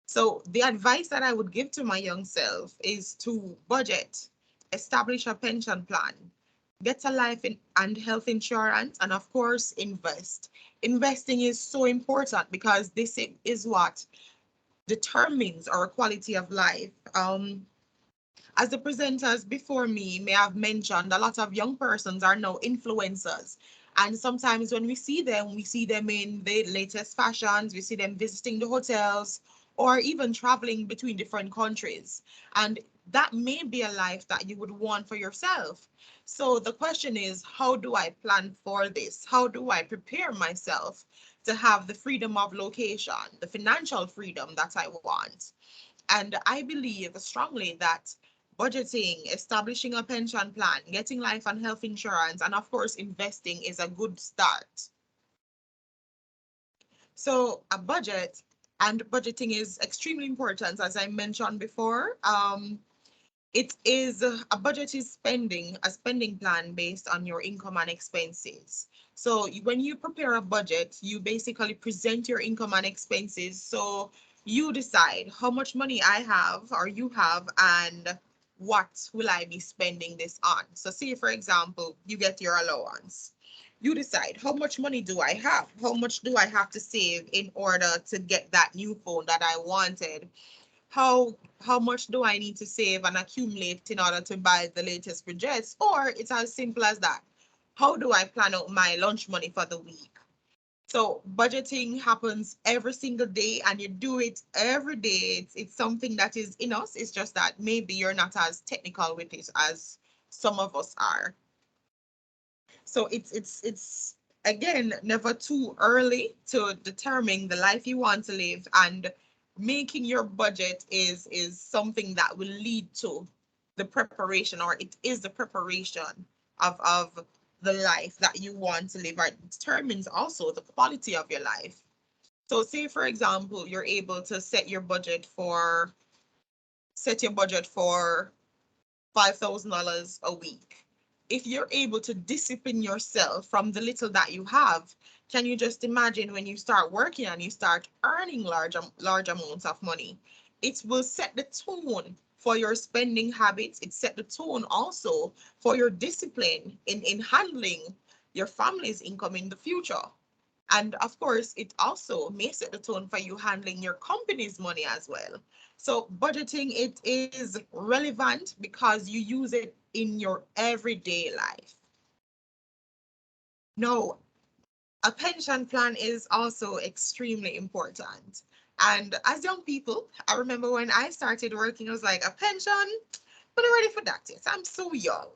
So the advice that I would give to my young self is to budget, establish a pension plan, get a and health insurance, and of course, invest. Investing is so important because this is what determines our quality of life. As the presenters before me may have mentioned, a lot of young persons are now influencers. And sometimes when we see them in the latest fashions, we see them visiting the hotels or even traveling between different countries. And that may be a life that you would want for yourself. So the question is, how do I plan for this? How do I prepare myself to have the freedom of location, the financial freedom that I want? And I believe strongly that budgeting, establishing a pension plan, getting life and health insurance, and of course, investing is a good start. So a budget and budgeting is extremely important, as I mentioned before. It is a budget is a spending plan based on your income and expenses. So when you prepare a budget, you basically present your income and expenses. So you decide how much money I have or you have and what will I be spending this on. So say, for example, you get your allowance. You decide how much money do I have? How much do I have to save in order to get that new phone that I wanted? How much do I need to save and accumulate in order to buy the latest gadgets? Or it's as simple as that. How do I plan out my lunch money for the week? So budgeting happens every single day and you do it every day. It's something that is in us. It's just that maybe you're not as technical with it as some of us are. So it's again never too early to determine the life you want to live, and making your budget is something that will lead to the preparation, or it is the preparation of the life that you want to live, or it determines also the quality of your life. So say for example, you're able to set your budget for $5,000 a week. If you're able to discipline yourself from the little that you have, can you just imagine when you start working and you start earning large amounts of money? It will set the tone for your spending habits. It set the tone also for your discipline in handling your family's income in the future. And of course, it also may set the tone for you handling your company's money as well. So budgeting, it is relevant because you use it in your everyday life. No, A pension plan is also extremely important. And as young people, I remember when I started working, I was like, a pension? I'm not ready for that yet. I'm so young.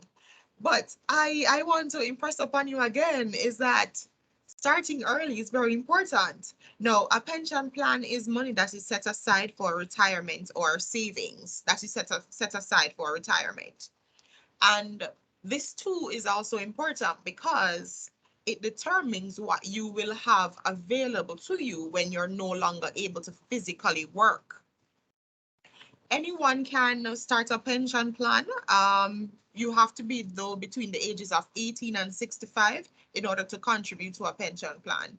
But I want to impress upon you again is that starting early is very important. No, a pension plan is money that is set aside for retirement or savings that is set aside for retirement. And this too is also important because it determines what you will have available to you when you're no longer able to physically work. Anyone can start a pension plan. You have to be though between the ages of 18 and 65 in order to contribute to a pension plan.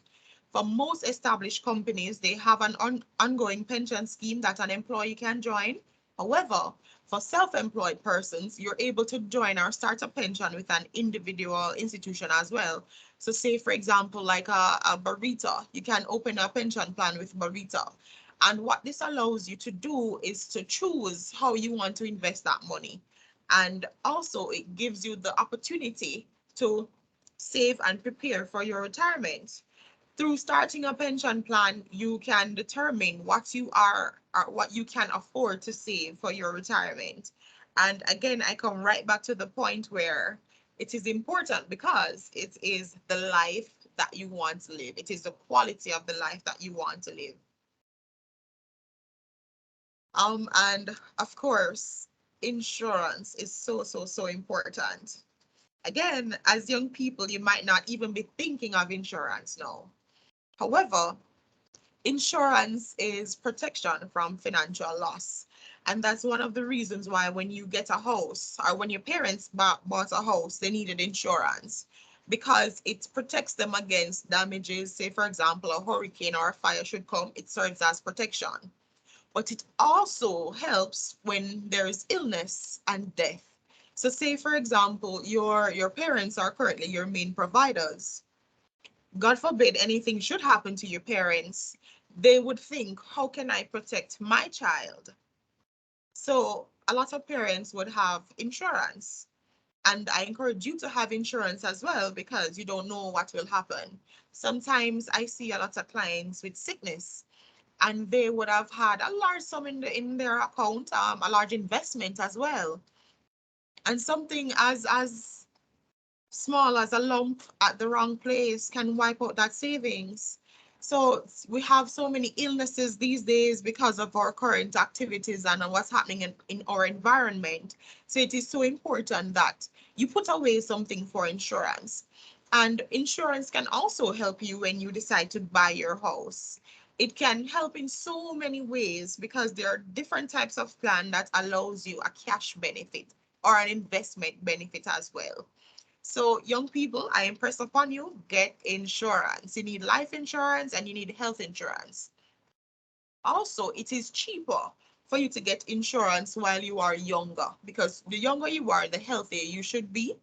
For most established companies, they have an ongoing pension scheme that an employee can join. However, for self-employed persons, you're able to join or start a pension with an individual institution as well. So say, for example, like a Barita, you can open a pension plan with Barita. And what this allows you to do is to choose how you want to invest that money. And also it gives you the opportunity to save and prepare for your retirement. Through starting a pension plan, you can determine what you are or what you can afford to save for your retirement. And again, I come right back to the point where it is important because it is the life that you want to live. It is the quality of the life that you want to live. And of course, insurance is so important. Again, as young people, you might not even be thinking of insurance now. However, insurance is protection from financial loss. And that's one of the reasons why when you get a house or when your parents bought a house, they needed insurance because it protects them against damages. Say, for example, a hurricane or a fire should come, it serves as protection. But it also helps when there is illness and death. So say, for example, your parents are currently your main providers. God forbid anything should happen to your parents, they would think, how can I protect my child? So a lot of parents would have insurance. And I encourage you to have insurance as well because you don't know what will happen. Sometimes I see a lot of clients with sickness and they would have had a large sum in their account, a large investment as well. And something as small as a lump at the wrong place can wipe out that savings. So we have so many illnesses these days because of our current activities and what's happening in our environment. So it is so important that you put away something for insurance. And insurance can also help you when you decide to buy your house. It can help in so many ways because there are different types of plan that allows you a cash benefit or an investment benefit as well. So young people, I impress upon you, get insurance. You need life insurance and you need health insurance. Also, it is cheaper for you to get insurance while you are younger because the younger you are, the healthier you should be.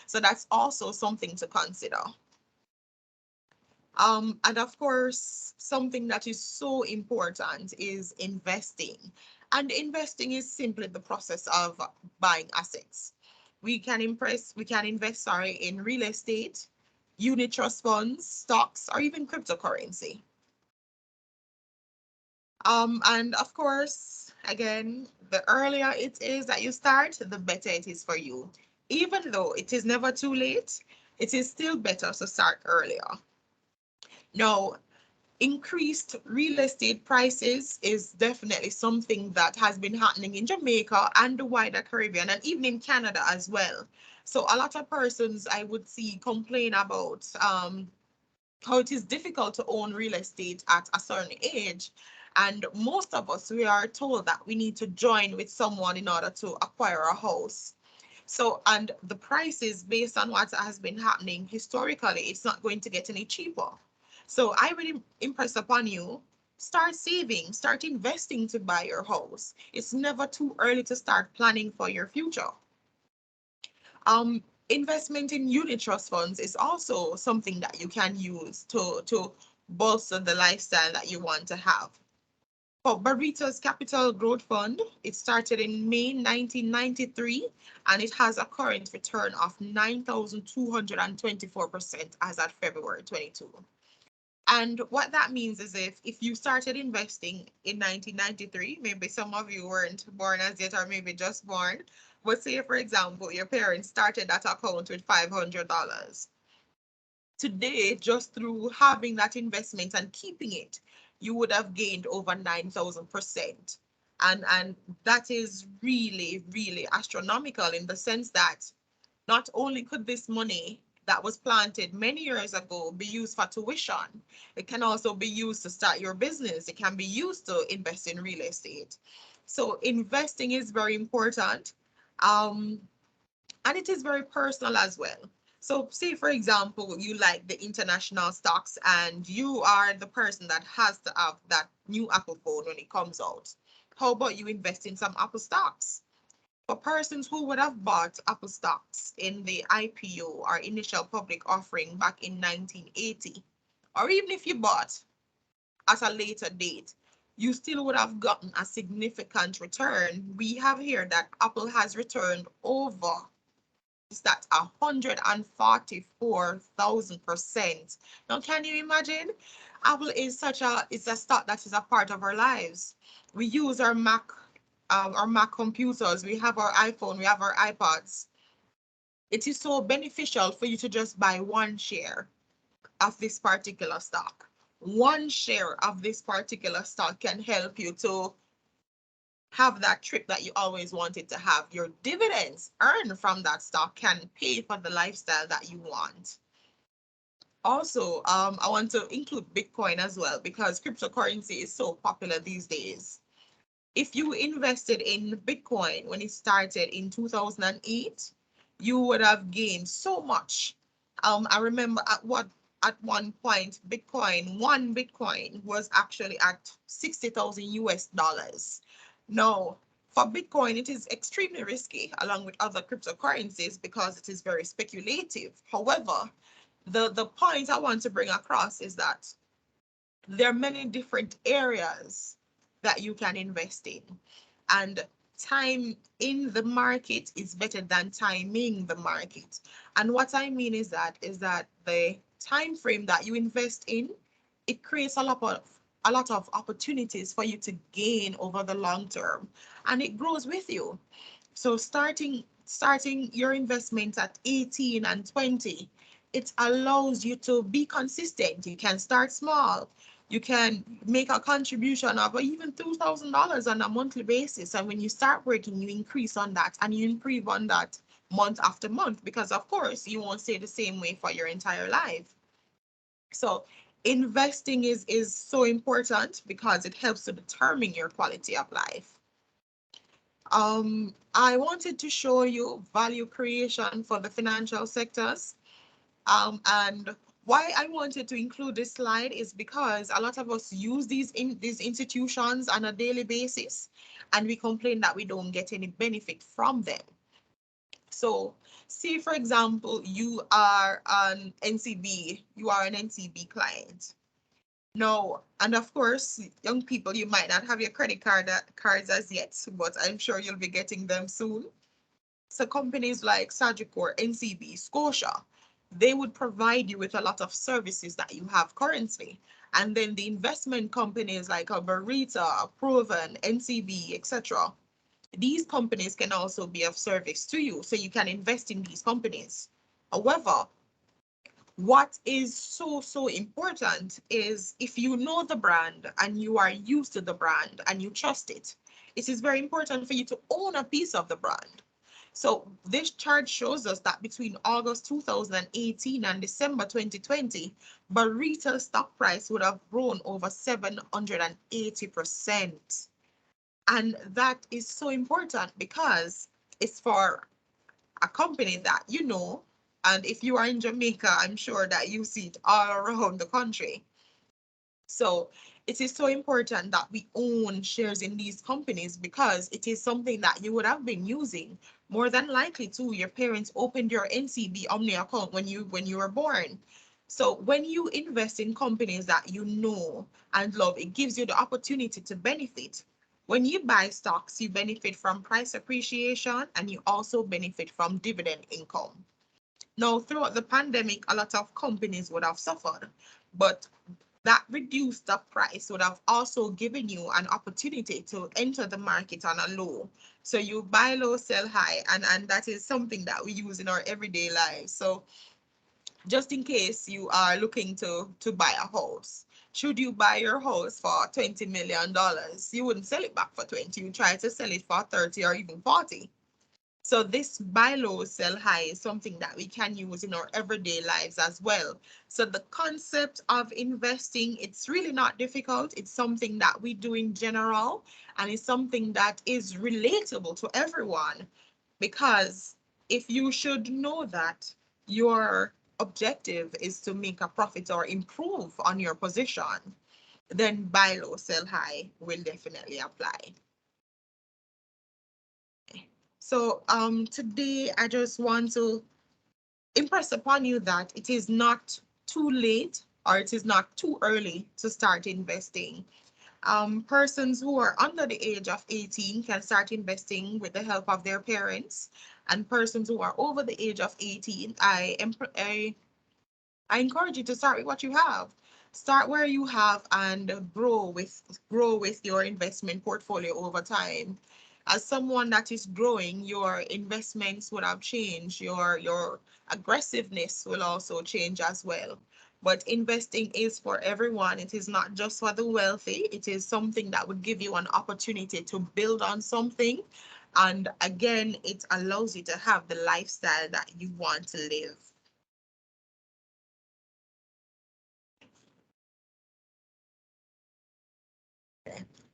So that's also something to consider. And of course, something that is so important is investing. And investing is simply the process of buying assets. We can invest, in real estate, unit trust funds, stocks, or even cryptocurrency. And of course, again, the earlier it is that you start, the better it is for you. Even though it is never too late, it is still better to start earlier. Now, increased real estate prices is definitely something that has been happening in Jamaica and the wider Caribbean and even in Canada as well. So a lot of persons I would see complain about how it is difficult to own real estate at a certain age. And most of us, we are told that we need to join with someone in order to acquire a house. So, and the prices based on what has been happening historically, it's not going to get any cheaper. So I really impress upon you, start saving, start investing to buy your house. It's never too early to start planning for your future. Investment in unit trust funds is also something that you can use to bolster the lifestyle that you want to have. For Barrita's Capital Growth Fund, it started in May 1993, and it has a current return of 9,224% as at February 22. And what that means is if you started investing in 1993, maybe some of you weren't born as yet or maybe just born, but say, for example, your parents started that account with $500. Today, just through having that investment and keeping it, you would have gained over 9,000%. And that is really, really astronomical in the sense that not only could this money that was planted many years ago be used for tuition, it can also be used to start your business. It can be used to invest in real estate. So investing is very important. And it is very personal as well. So say, for example, you like the international stocks and you are the person that has to have that new Apple phone when it comes out. How about you invest in some Apple stocks? For persons who would have bought Apple stocks in the IPO or initial public offering back in 1980, or even if you bought at a later date, you still would have gotten a significant return. We have here that Apple has returned over that 144,000%. Now, can you imagine? Apple is it's a stock that is a part of our lives. We use our Mac computers, we have our iPhone, we have our iPods. It is so beneficial for you to just buy one share of this particular stock. One share of this particular stock can help you to have that trip that you always wanted to have. Your dividends earned from that stock can pay for the lifestyle that you want. Also, I want to include Bitcoin as well because cryptocurrency is so popular these days. If you invested in Bitcoin when it started in 2008, you would have gained so much. I remember at one point, one Bitcoin was actually at 60,000 US dollars. Now, for Bitcoin, it is extremely risky along with other cryptocurrencies because it is very speculative. However, the point I want to bring across is that there are many different areas that you can invest in, and time in the market is better than timing the market. And what I mean is that the time frame that you invest in, it creates a lot of opportunities for you to gain over the long term, and it grows with you. So starting your investment at 18 and 20, it allows you to be consistent. You can start small. You can make a contribution of even $2,000 on a monthly basis. And when you start working, you increase on that and you improve on that month after month, because of course you won't stay the same way for your entire life. So investing is so important because it helps to determine your quality of life. I wanted to show you value creation for the financial sectors. And why I wanted to include this slide is because a lot of us use these institutions on a daily basis, and we complain that we don't get any benefit from them. So say, for example, you are an NCB client. No, and of course, young people, you might not have your credit cards as yet, but I'm sure you'll be getting them soon. So companies like Sagicor, NCB, Scotia, they would provide you with a lot of services that you have currently. And then the investment companies like Barita, Proven, NCB, etc. These companies can also be of service to you, so you can invest in these companies. However, what is so important is if you know the brand and you are used to the brand and you trust it, it is very important for you to own a piece of the brand. So this chart shows us that between August 2018 and December 2020, Barita's stock price would have grown over 780%. And that is so important because it's for a company that you know, and if you are in Jamaica, I'm sure that you see it all around the country. So it is so important that we own shares in these companies because it is something that you would have been using. More than likely too, your parents opened your NCB Omni account when you were born. So when you invest in companies that you know and love, it gives you the opportunity to benefit. When you buy stocks, you benefit from price appreciation and you also benefit from dividend income. Now, throughout the pandemic, a lot of companies would have suffered, but that reduced the price would have also given you an opportunity to enter the market on a low. So you buy low, sell high, and that is something that we use in our everyday lives. So just in case you are looking to buy a house, should you buy your house for $20 million, you wouldn't sell it back for 20, you try to sell it for 30 or even 40. So this buy low, sell high is something that we can use in our everyday lives as well. So the concept of investing, it's really not difficult. It's something that we do in general, and it's something that is relatable to everyone. Because if you should know that your objective is to make a profit or improve on your position, then buy low, sell high will definitely apply. So today I just want to impress upon you that it is not too late or it is not too early to start investing. Persons who are under the age of 18 can start investing with the help of their parents, and persons who are over the age of 18, I encourage you to start with what you have. Start where you have and grow with your investment portfolio over time. As someone that is growing, your investments will have changed. Your aggressiveness will also change as well. But investing is for everyone. It is not just for the wealthy. It is something that would give you an opportunity to build on something. And again, it allows you to have the lifestyle that you want to live.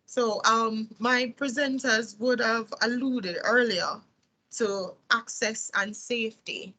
So my presenters would have alluded earlier to access and safety.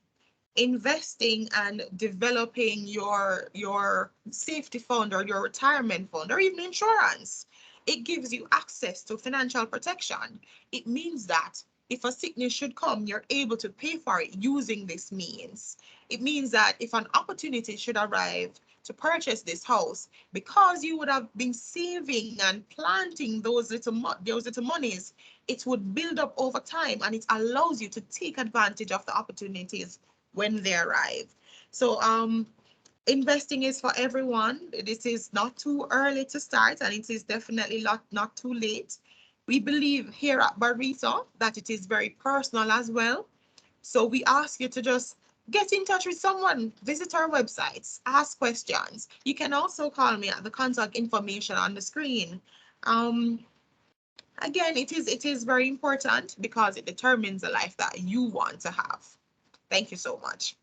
Investing and developing your safety fund or your retirement fund or even insurance, it gives you access to financial protection. It means that if a sickness should come, you're able to pay for it using this means. It means that if an opportunity should arrive to purchase this house, because you would have been saving and planting those little monies, it would build up over time and it allows you to take advantage of the opportunities when they arrive. So investing is for everyone. This is not too early to start, and it is definitely not too late. We believe here at Barita that it is very personal as well. So we ask you to just get in touch with someone, visit our websites, ask questions. You can also call me at the contact information on the screen. Again, it is very important because it determines the life that you want to have. Thank you so much.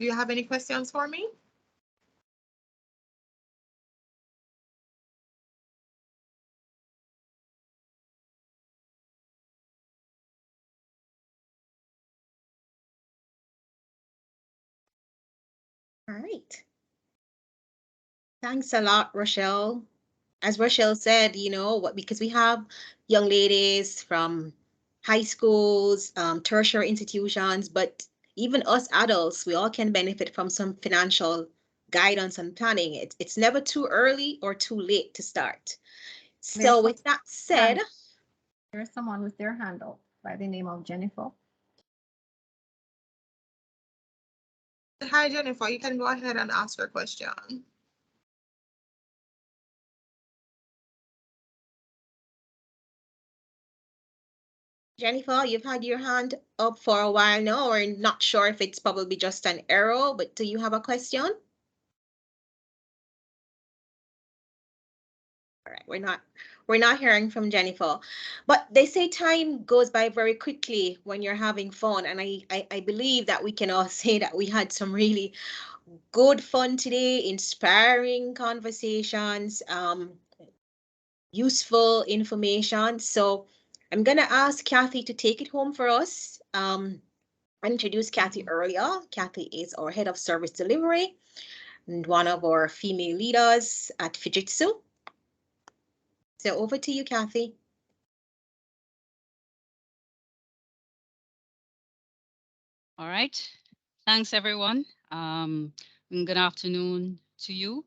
Do you have any questions for me? All right. Thanks a lot, Rochelle. As Rochelle said, because we have young ladies from high schools, tertiary institutions, but even us adults, we all can benefit from some financial guidance and planning. It's never too early or too late to start. So with that said, there's someone with their hand up by the name of Jennifer. Hi, Jennifer. You can go ahead and ask your question. Jennifer, you've had your hand up for a while now, or not sure if it's probably just an error, but do you have a question? All right, we're not hearing from Jennifer, but they say time goes by very quickly when you're having fun, and I believe that we can all say that we had some really good fun today, inspiring conversations, useful information. So I'm gonna ask Kathy to take it home for us. I introduced Kathy earlier. Kathy is our head of service delivery and one of our female leaders at Fujitsu. So over to you, Kathy. All right. Thanks, everyone. Good afternoon to you.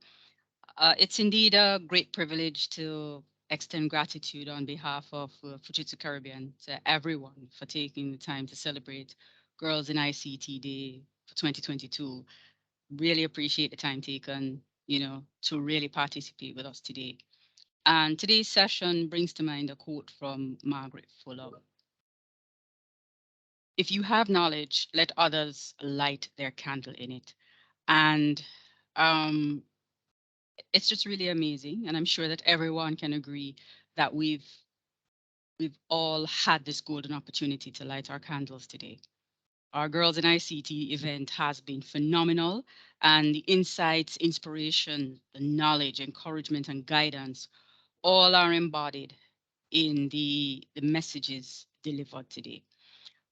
It's indeed a great privilege to extend gratitude on behalf of Fujitsu Caribbean to everyone for taking the time to celebrate Girls in ICT Day for 2022. Really appreciate the time taken, to really participate with us today. And today's session brings to mind a quote from Margaret Fuller. If you have knowledge, let others light their candle in it. And um, it's just really amazing. And I'm sure that everyone can agree that we've all had this golden opportunity to light our candles today. Our Girls in ICT event has been phenomenal, and the insights, inspiration, the knowledge, encouragement, and guidance all are embodied in the messages delivered today.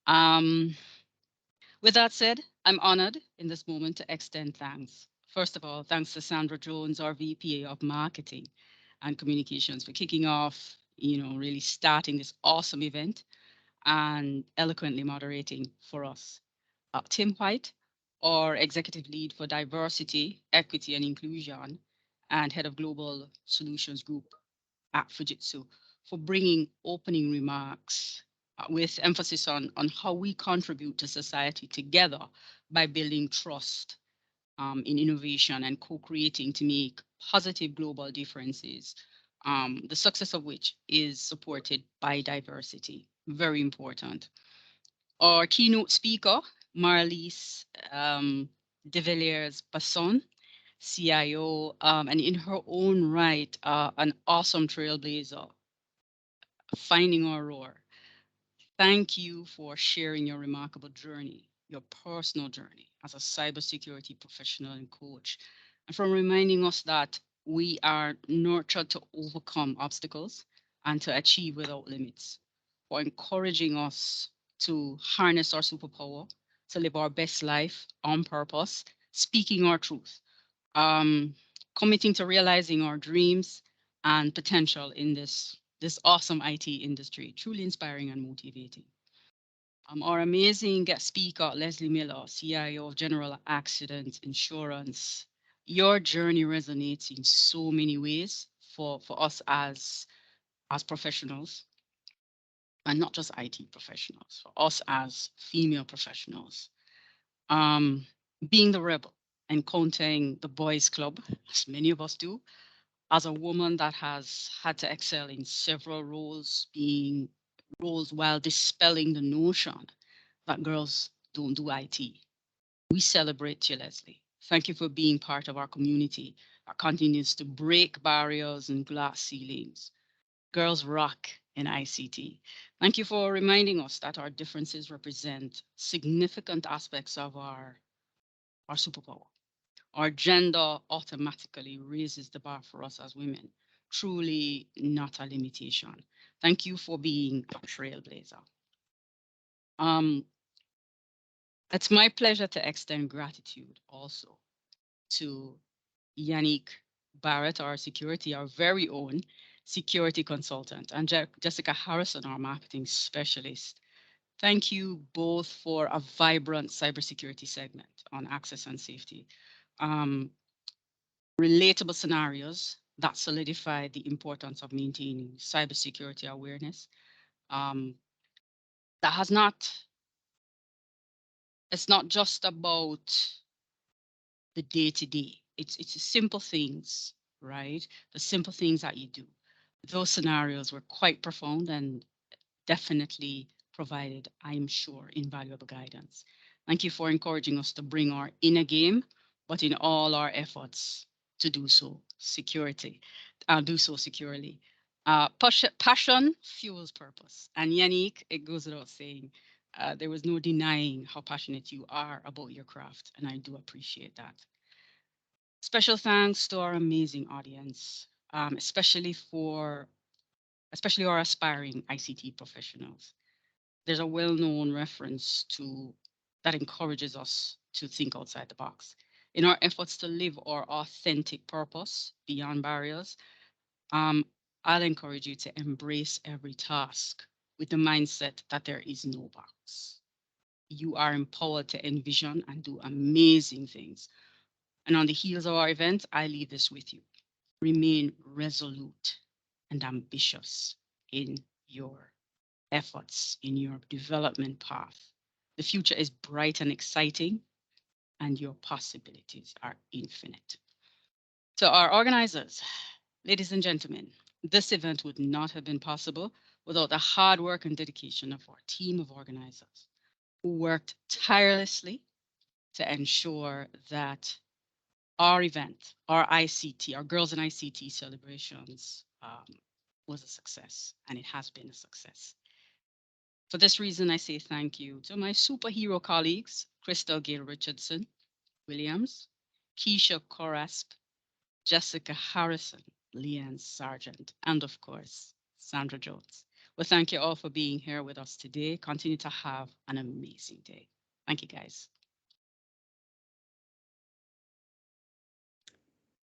Um, with that said, I'm honored in this moment to extend thanks. First of all, thanks to Sandra Jones, our VP of Marketing and Communications, for kicking off, really starting this awesome event and eloquently moderating for us. Tim White, our Executive Lead for Diversity, Equity, and Inclusion, and Head of Global Solutions Group at Fujitsu, for bringing opening remarks with emphasis on how we contribute to society together by building trust in innovation and co-creating to make positive global differences, the success of which is supported by diversity. Very important. Our keynote speaker, Marilise de Villiers Basson, CIO, and in her own right, an awesome trailblazer, finding our roar. Thank you for sharing your remarkable journey, your personal journey as a cybersecurity professional and coach, and from reminding us that we are nurtured to overcome obstacles and to achieve without limits, for encouraging us to harness our superpower, to live our best life on purpose, speaking our truth, um, committing to realizing our dreams and potential in this awesome IT industry. Truly inspiring and motivating. Our amazing guest speaker, Leslie Miller, CIO of General Accident Insurance. Your journey resonates in so many ways for us as professionals, and not just IT professionals, for us as female professionals. Um, Being the rebel, encountering the boys club, as many of us do, as a woman that has had to excel in several roles, being roles while dispelling the notion that girls don't do IT. We celebrate you, Leslie. Thank you for being part of our community that continues to break barriers and glass ceilings. Girls rock in ICT. Thank you for reminding us that our differences represent significant aspects of our superpower. Our gender automatically raises the bar for us as women. Truly not a limitation. Thank you for being a trailblazer. Um, it's my pleasure to extend gratitude also to Yannick Barrett, our very own security consultant, and Jessica Harrison, our marketing specialist. Thank you both for a vibrant cybersecurity segment on access and safety. Relatable scenarios that solidify the importance of maintaining cybersecurity awareness. That has not, it's not just about the day to day. It's the simple things, right? The simple things that you do. Those scenarios were quite profound and definitely provided, I'm sure, invaluable guidance. Thank you for encouraging us to bring our inner game, but in all our efforts to do so do so securely. Passion fuels purpose. And Yannick, it goes without saying, there was no denying how passionate you are about your craft, and I do appreciate that. Special thanks to our amazing audience, especially our aspiring ICT professionals. There's a well-known reference to that encourages us to think outside the box. In our efforts to live our authentic purpose beyond barriers, I'll encourage you to embrace every task with the mindset that there is no box. you are empowered to envision and do amazing things. And on the heels of our event, I leave this with you. Remain resolute and ambitious in your efforts, in your development path. The future is bright and exciting, and your possibilities are infinite. So, our organizers, ladies and gentlemen, this event would not have been possible without the hard work and dedication of our team of organizers who worked tirelessly to ensure that our event, our ICT, our Girls in ICT celebrations was a success, and it has been a success. For this reason, I say thank you to my superhero colleagues, Crystal Gale Richardson Williams, Keisha Corasp, Jessica Harrison, Leanne Sargent, and of course, Sandra Jones. Well, thank you all for being here with us today. Continue to have an amazing day. Thank you, guys.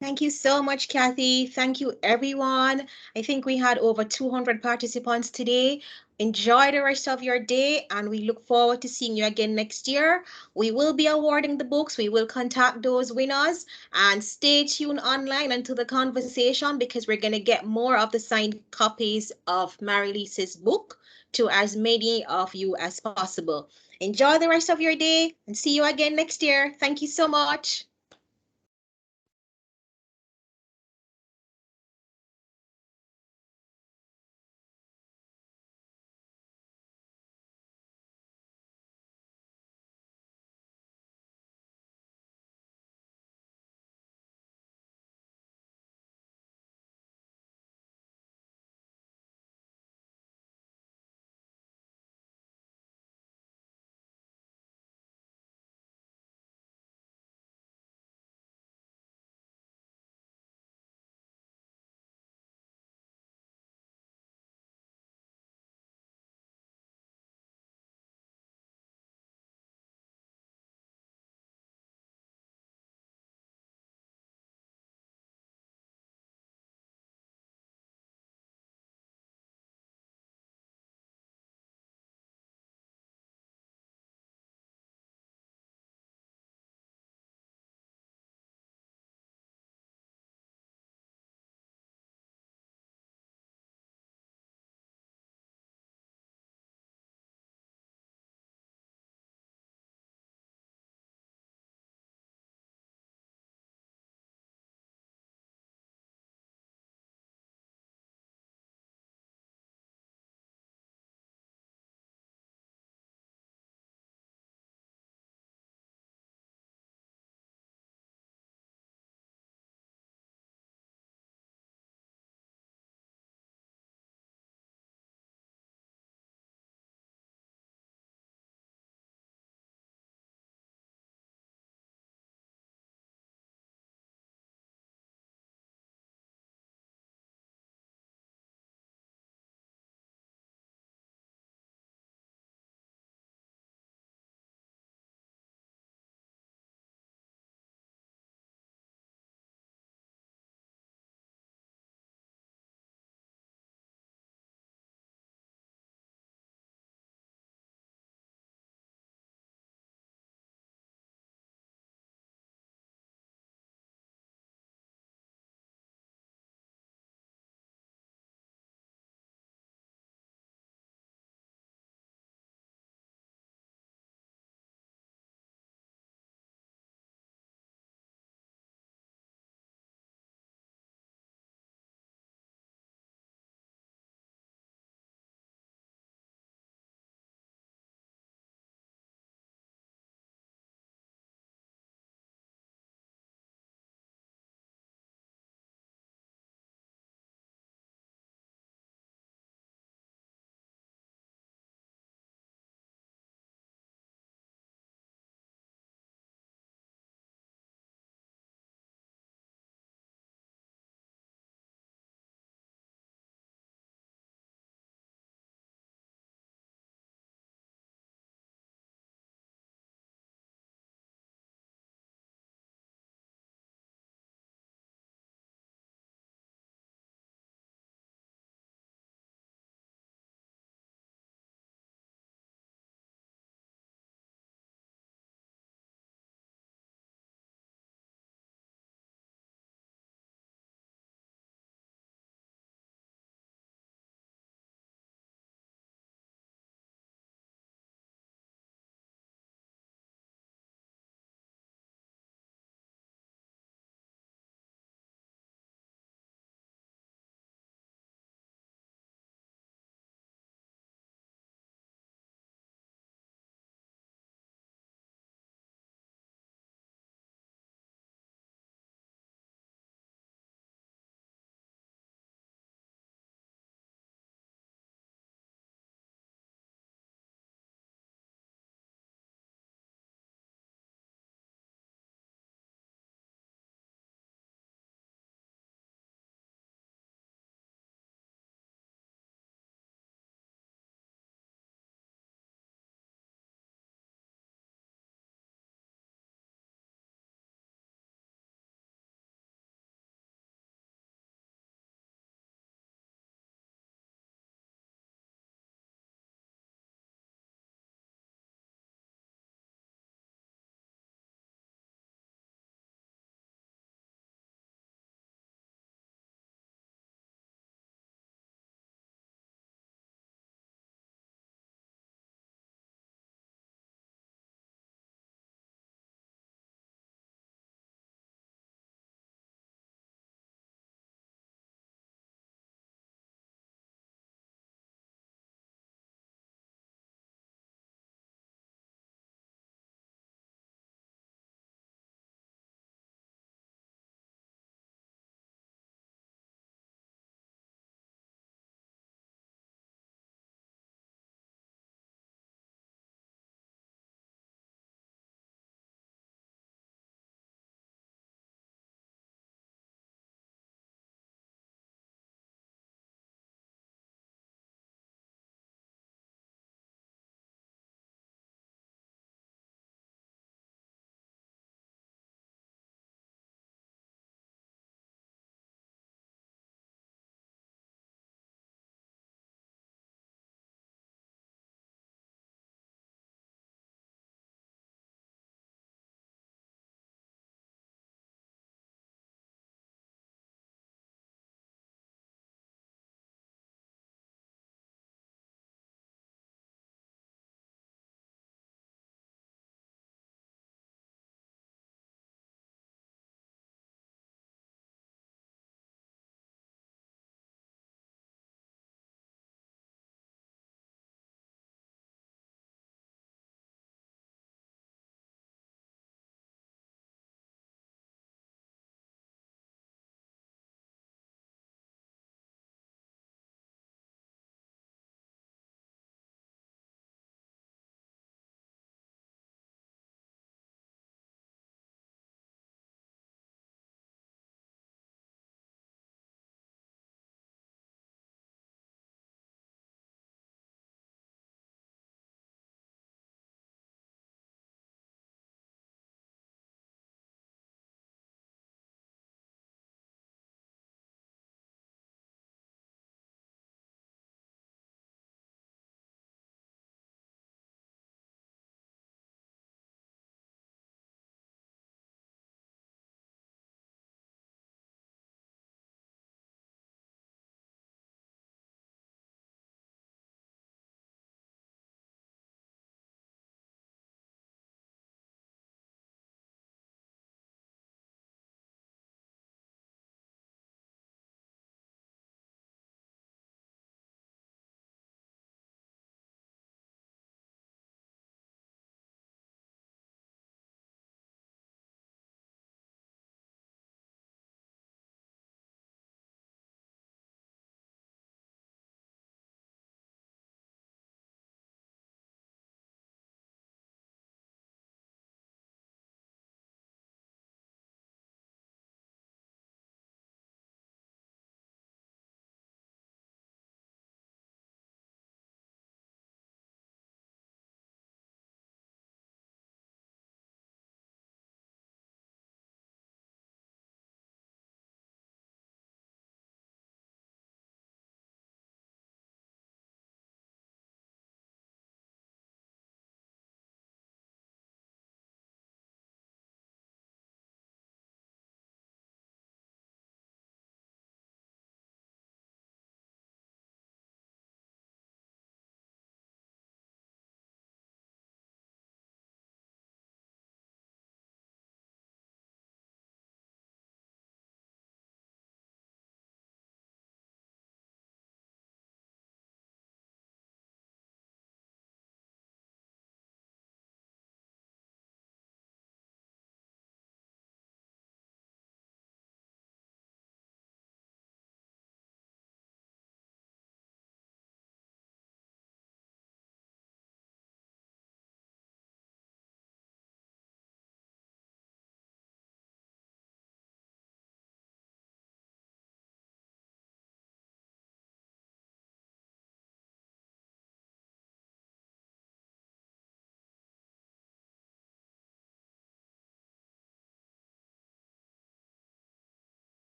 Thank you so much, Kathy. Thank you, everyone. I think we had over 200 participants today. Enjoy the rest of your day, and we look forward to seeing you again next year. We will be awarding the books. We will contact those winners, and stay tuned online until the conversation, because we're going to get more of the signed copies of Marilise's book to as many of you as possible. Enjoy the rest of your day, and see you again next year. Thank you so much.